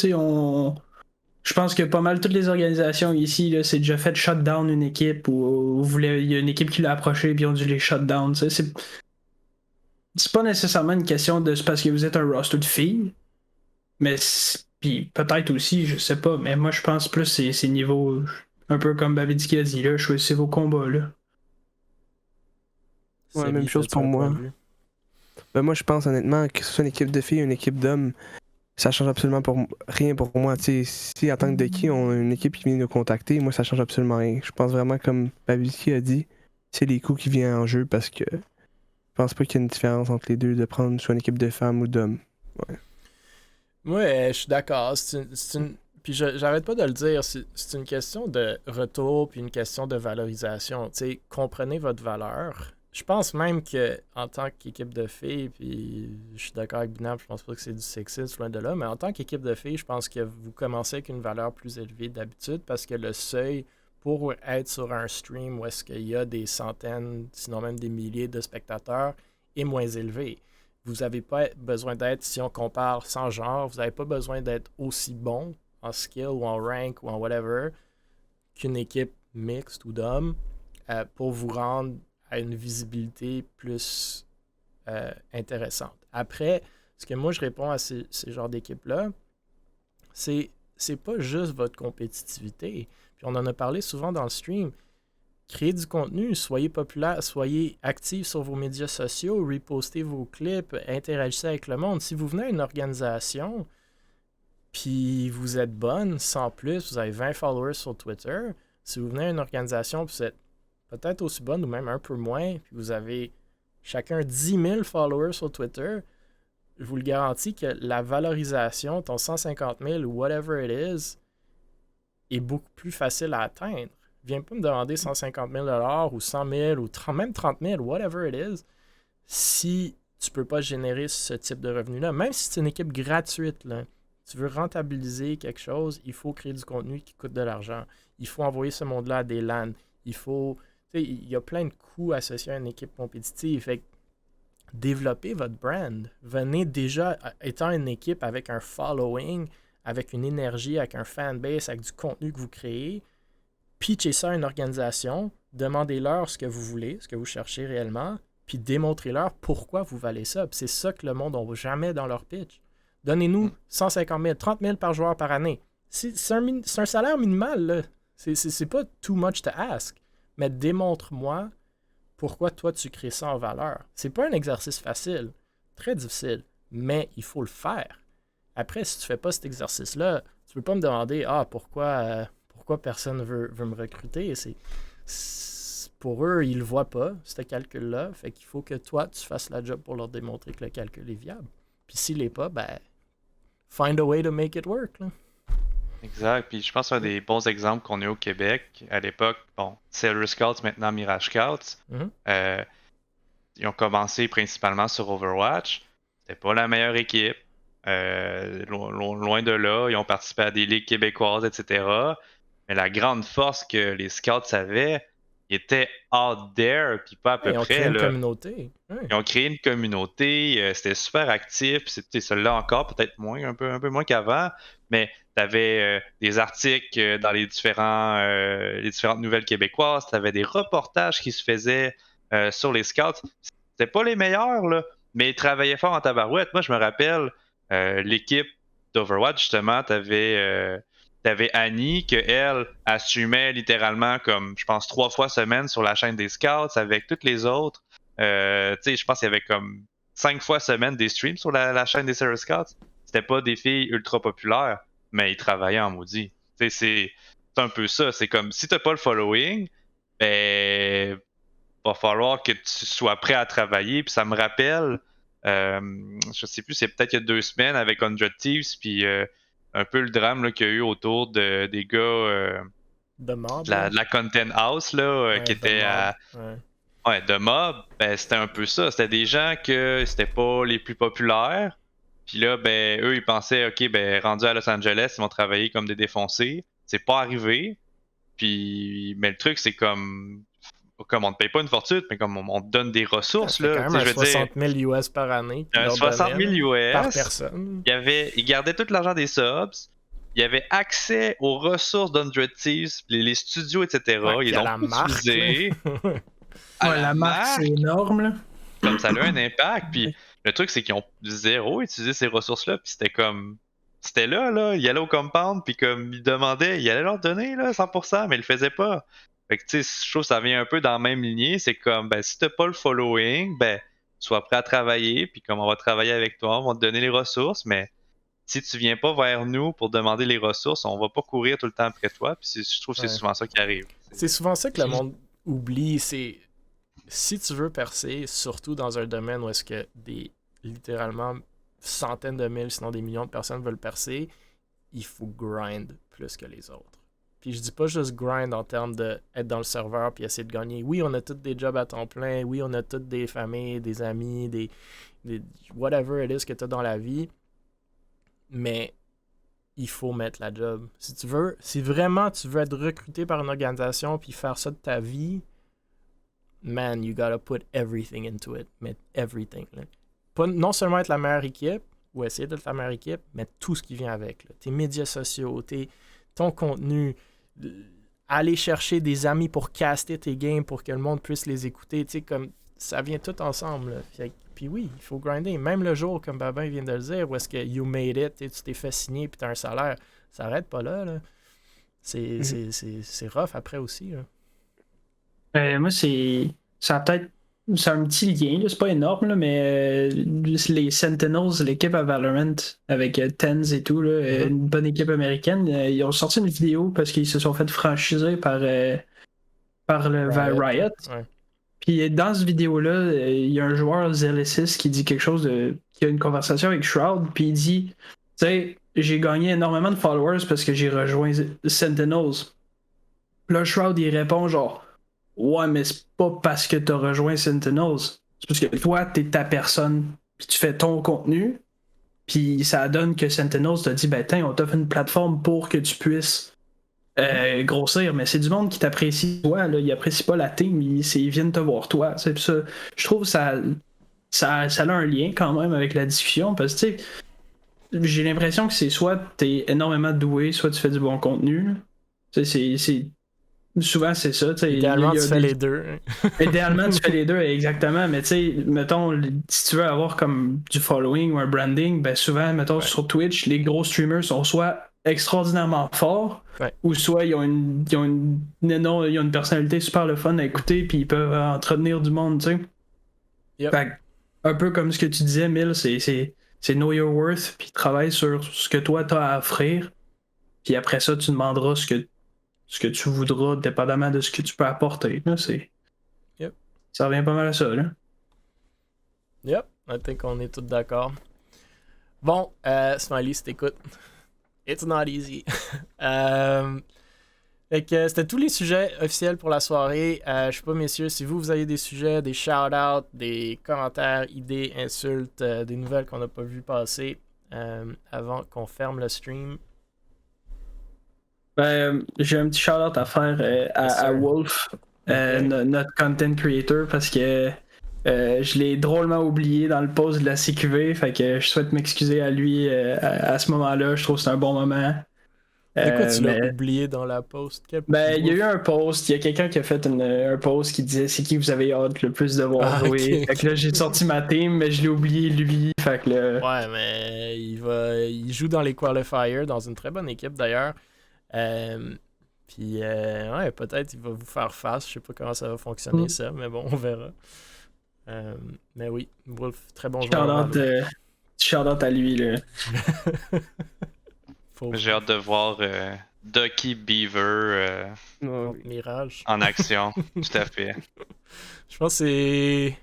je pense que pas mal toutes les organisations ici, là, c'est déjà fait shut down une équipe ou il y a une équipe qui l'a approché puis ils ont dû les shut down. C'est pas nécessairement une question de c'est parce que vous êtes un roster de filles, mais puis peut-être aussi, je sais pas, mais moi je pense plus c'est niveau un peu comme Babidski a dit là, choisissez vos combats là. Ouais, même chose pour moi. Ben moi je pense honnêtement que ce soit une équipe de filles ou une équipe d'hommes, ça change absolument rien pour moi. T'sais, si en tant que Ducky, on a une équipe qui vient nous contacter, moi ça change absolument rien. Je pense vraiment comme Babidski a dit, c'est les coups qui viennent en jeu parce que je pense pas qu'il y ait une différence entre les deux de prendre soit une équipe de femmes ou d'hommes. Ouais. Ouais, je suis d'accord. Puis j'arrête pas de le dire, c'est une question de retour puis une question de valorisation. T'sais, comprenez votre valeur. Je pense même que en tant qu'équipe de filles, puis je suis d'accord avec Binab, je pense pas que c'est du sexisme loin de là, mais en tant qu'équipe de filles, je pense que vous commencez avec une valeur plus élevée d'habitude parce que le seuil pour être sur un stream où est-ce qu'il y a des centaines, sinon même des milliers de spectateurs est moins élevé. Vous n'avez pas besoin d'être, si on compare sans genre, vous n'avez pas besoin d'être aussi bon en skill ou en rank ou en whatever qu'une équipe mixte ou d'hommes pour vous rendre à une visibilité plus intéressante. Après, ce que moi je réponds à ces genres d'équipes-là, c'est pas juste votre compétitivité. Puis on en a parlé souvent dans le stream. Créez du contenu, soyez populaire, soyez actifs sur vos médias sociaux, repostez vos clips, interagissez avec le monde. Si vous venez à une organisation, puis vous êtes bonne, sans plus, vous avez 20 followers sur Twitter, si vous venez à une organisation, puis vous êtes peut-être aussi bonne ou même un peu moins, puis vous avez chacun 10 000 followers sur Twitter, je vous le garantis que la valorisation, ton 150 000 ou whatever it is, est beaucoup plus facile à atteindre. Viens pas me demander 150 000 ou 100 000 ou même 30 000, whatever it is, si tu peux pas générer ce type de revenu-là. Même si c'est une équipe gratuite, là, tu veux rentabiliser quelque chose, il faut créer du contenu qui coûte de l'argent. Il faut envoyer ce monde-là à des LAN. Il y a plein de coûts associés à une équipe compétitive. Fait que développez votre brand. Venez déjà étant une équipe avec un following, avec une énergie, avec un fanbase, avec du contenu que vous créez. Pitchez ça à une organisation, demandez-leur ce que vous voulez, ce que vous cherchez réellement, puis démontrez-leur pourquoi vous valez ça. Puis c'est ça que le monde n'a jamais dans leur pitch. Donnez-nous 150 000, 30 000 par joueur par année. C'est un salaire minimal, là. C'est pas too much to ask. Mais démontre-moi pourquoi toi tu crées ça en valeur. C'est pas un exercice facile, très difficile, mais il faut le faire. Après, si tu fais pas cet exercice-là, tu peux pas me demander pourquoi personne veut me recruter. Pour eux, ils le voient pas, ce calcul-là. Fait qu'il faut que toi, tu fasses la job pour leur démontrer que le calcul est viable. Puis s'il l'est pas, find a way to make it work. Là. Exact. Puis je pense qu'un des bons exemples qu'on a eu au Québec, à l'époque, Sailor Scouts, maintenant Mirage Scouts, ils ont commencé principalement sur Overwatch. C'était pas la meilleure équipe. Loin de là, ils ont participé à des ligues québécoises, etc. Mais la grande force que les Scouts avaient, ils étaient out there, puis pas à peu Ils ont près. créé une communauté. Ils ont créé une communauté, c'était super actif, puis c'était celui-là encore, peut-être moins, un peu moins qu'avant, mais tu avais des articles dans les différentes nouvelles québécoises, tu avais des reportages qui se faisaient sur les Scouts. C'était pas les meilleurs, là, mais ils travaillaient fort en tabarouette. Moi, je me rappelle, l'équipe d'Overwatch, justement, t'avais Annie, qu'elle assumait littéralement comme, je pense, 3 fois semaine sur la chaîne des Scouts avec toutes les autres. Je pense qu'il y avait comme 5 fois semaine des streams sur la chaîne des Sailor Scouts. C'était pas des filles ultra populaires, mais ils travaillaient en maudit. C'est un peu ça. C'est comme, si t'as pas le following, va falloir que tu sois prêt à travailler. Puis ça me rappelle, je sais plus, c'est peut-être il y a 2 semaines avec 100 Thieves, puis un peu le drame là, qu'il y a eu autour des gars de la Content House là, qui était à... de Mob, c'était un peu ça. C'était des gens que c'était pas les plus populaires. Puis là, eux, ils pensaient, OK, rendus à Los Angeles, ils vont travailler comme des défoncés. C'est pas arrivé. Puis, mais le truc, c'est comme on te paye pas une fortune, mais comme on te donne des ressources. C'est quand même 60 000 US par année. 60 000 US par personne. Ils gardaient tout l'argent des subs. Il y avait accès aux ressources d'100 Thieves, les studios, etc. Ils l'ont utilisé. La marque, c'est énorme. Là. Comme ça a eu un impact. Puis le truc, c'est qu'ils ont zéro utilisé ces ressources-là. Puis c'était comme... C'était là, ils allaient au compound, puis comme ils demandaient, ils allaient leur donner là, 100%, mais ils le faisaient pas. Fait que tu sais, je trouve que ça vient un peu dans la même lignée. C'est comme, si t'as pas le following, sois prêt à travailler, puis comme on va travailler avec toi, on va te donner les ressources, mais si tu viens pas vers nous pour demander les ressources, on va pas courir tout le temps après toi. Puis je trouve que c'est souvent ça qui arrive. C'est souvent ça que le monde oublie, c'est si tu veux percer, surtout dans un domaine où est-ce que littéralement centaines de mille, sinon des millions de personnes veulent percer, il faut grind plus que les autres. Puis je dis pas juste grind en termes d'être dans le serveur puis essayer de gagner. Oui, on a tous des jobs à temps plein. Oui, on a toutes des familles, des amis, des whatever it is que tu as dans la vie. Mais il faut mettre la job. Si vraiment tu veux être recruté par une organisation puis faire ça de ta vie, man, you gotta put everything into it. Mettre everything. Là. Pas, non seulement être la meilleure équipe, ou essayer d'être la meilleure équipe, mais tout ce qui vient avec. Là. Tes médias sociaux, ton contenu, aller chercher des amis pour caster tes games pour que le monde puisse les écouter. Comme ça vient tout ensemble. Là. Puis oui, il faut grinder. Même le jour, comme Babin vient de le dire, où est-ce que you made it, tu t'es fait signer puis tu as un salaire, ça n'arrête pas là. C'est rough après aussi. Là. Moi, c'est un petit lien, là, c'est pas énorme, là, mais les Sentinels, l'équipe à Valorant avec Tens et tout, là, une bonne équipe américaine, ils ont sorti une vidéo parce qu'ils se sont fait franchiser par le Riot. Ouais. Puis dans cette vidéo-là, il y a un joueur Zelesis qui dit quelque chose qui a une conversation avec Shroud, puis il dit, tu sais, j'ai gagné énormément de followers parce que j'ai rejoint Sentinels. Là, Shroud, il répond genre, ouais, mais c'est pas parce que t'as rejoint Sentinels. C'est parce que toi, t'es ta personne, puis tu fais ton contenu, puis ça donne que Sentinels t'a dit, tiens, on t'offre une plateforme pour que tu puisses grossir, mais c'est du monde qui t'apprécie toi, là, ils apprécient pas la team, ils viennent te voir toi. Ça, je trouve que ça a un lien quand même avec la discussion, parce que j'ai l'impression que c'est soit t'es énormément doué, soit tu fais du bon contenu. Souvent, c'est ça. Idéalement, tu fais les deux. Idéalement, tu fais les deux, exactement. Mais tu sais, mettons, si tu veux avoir comme du following ou un branding, souvent, mettons, sur Twitch, les gros streamers sont soit extraordinairement forts, Ouais. ou soit ils ont une personnalité super le fun à écouter, puis ils peuvent entretenir du monde, tu sais. Yep. Fait que, un peu comme ce que tu disais, Mill, c'est know your worth, puis travaille sur ce que toi t'as à offrir, puis après ça, tu demanderas ce que tu voudras, dépendamment de ce que tu peux apporter. Là, Yep. Ça revient pas mal à ça, là. Yep, I think on est tous d'accord. Bon, Smiley, si t'écoutes, it's not easy. Fait que c'était tous les sujets officiels pour la soirée. Je sais pas, messieurs, si vous avez des sujets, des shout-outs, des commentaires, idées, insultes, des nouvelles qu'on n'a pas vu passer avant qu'on ferme le stream. Ben, j'ai un petit shout-out à faire à Wolf, notre content creator, parce que je l'ai drôlement oublié dans le post de la CQV, fait que je souhaite m'excuser à lui à ce moment-là. Je trouve que c'est un bon moment. C'est quoi tu l'as oublié dans la post? Ben, il y a eu un post, il y a quelqu'un qui a fait un post qui disait c'est qui vous avez hâte le plus de voir jouer. Fait que là, j'ai sorti ma team, mais je l'ai oublié lui. Fait que là... Ouais, mais il joue dans les qualifiers, dans une très bonne équipe d'ailleurs. Puis, ouais, peut-être il va vous faire face. Je sais pas comment ça va fonctionner, ça, mais bon, on verra. Mais oui, Wolf, très bon joueur. Shout-out à lui, là. J'ai hâte de voir Ducky Beaver Mirage en action. Tout à fait. Je pense que c'est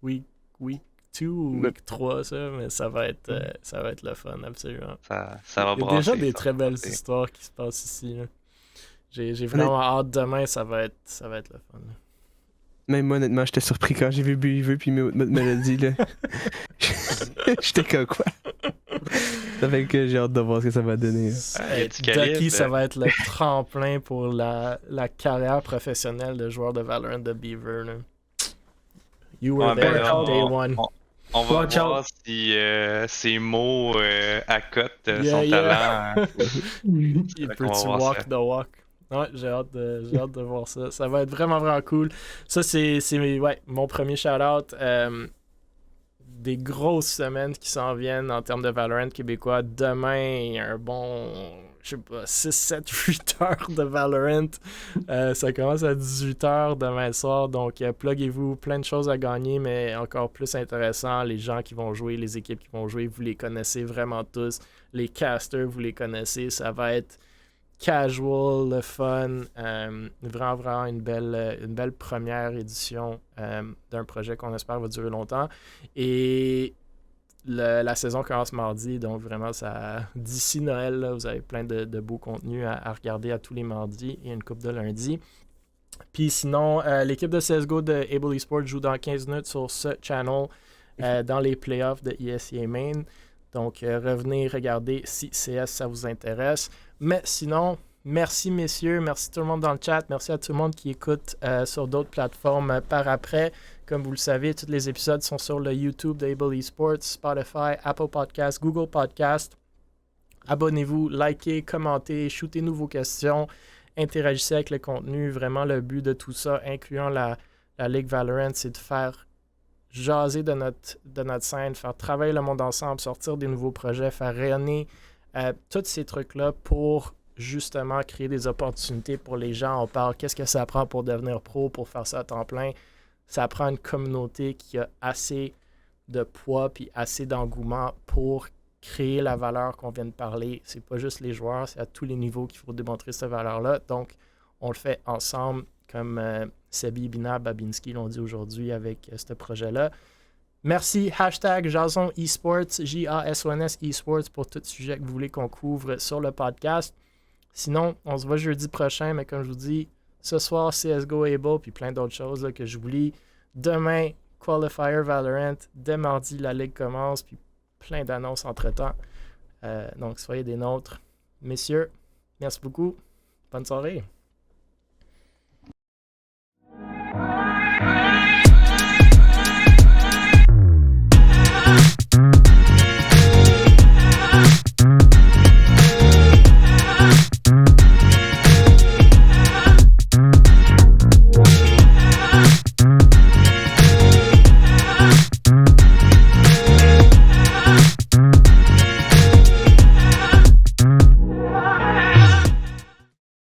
week 2 ou week 3, ça, mais ça va être le fun, absolument. Ça va Il y a brasser. déjà des très belles histoires qui se passent ici. Là. J'ai vraiment hâte demain, ça va être le fun. Là. Même moi, honnêtement, j'étais surpris quand j'ai vu Beaver puis Melody, là. J'étais comme quoi? Ça fait que j'ai hâte de voir ce que ça va donner. Ducky, ça va être le tremplin pour la carrière professionnelle de joueur de Valorant de Beaver. Là. You were there on day one. On va voir si ces mots accotent son talent. Il peut-tu walk the walk? Ouais, j'ai hâte de voir ça. Ça va être vraiment, vraiment cool. Ça, c'est mon premier shout-out. Des grosses semaines qui s'en viennent en termes de Valorant québécois. Demain, il y a un bon, je sais pas, 6, 7, 8 heures de Valorant. Ça commence à 18h demain soir. Donc, pluguez-vous. Plein de choses à gagner, mais encore plus intéressant. Les gens qui vont jouer, les équipes qui vont jouer, vous les connaissez vraiment tous. Les casters, vous les connaissez. Ça va être casual, le fun, vraiment une belle première édition d'un projet qu'on espère va durer longtemps. Et la saison commence mardi, donc vraiment, d'ici Noël, là, vous avez plein de beaux contenus à regarder à tous les mardis et une coupe de lundi. Puis sinon, l'équipe de CSGO de Able Esports joue dans 15 minutes sur ce channel dans les playoffs de ESEA Main. Donc, revenez regarder si CS, ça vous intéresse. Mais sinon, merci messieurs, merci tout le monde dans le chat, merci à tout le monde qui écoute sur d'autres plateformes par après. Comme vous le savez, tous les épisodes sont sur le YouTube d'Able Esports, Spotify, Apple Podcasts, Google Podcasts. Abonnez-vous, likez, commentez, shootez-nous vos questions, interagissez avec le contenu. Vraiment, le but de tout ça, incluant la Ligue Valorant, c'est de faire jaser de notre scène, faire travailler le monde ensemble, sortir des nouveaux projets, faire rayonner tous ces trucs-là pour justement créer des opportunités pour les gens. On parle qu'est-ce que ça prend pour devenir pro, pour faire ça à temps plein. Ça prend une communauté qui a assez de poids puis assez d'engouement pour créer la valeur qu'on vient de parler. C'est pas juste les joueurs, c'est à tous les niveaux qu'il faut démontrer cette valeur-là. Donc, on le fait ensemble, comme Sebi, Bina, Babinski l'ont dit aujourd'hui avec ce projet-là. Merci, #Jason Esports, JASONS Esports pour tout sujet que vous voulez qu'on couvre sur le podcast. Sinon, on se voit jeudi prochain, mais comme je vous dis, ce soir, CSGO Able, puis plein d'autres choses là, que j'oublie. Demain, Qualifier Valorant. Dès mardi, la Ligue commence, puis plein d'annonces entre-temps. Donc, soyez des nôtres. Messieurs, merci beaucoup. Bonne soirée.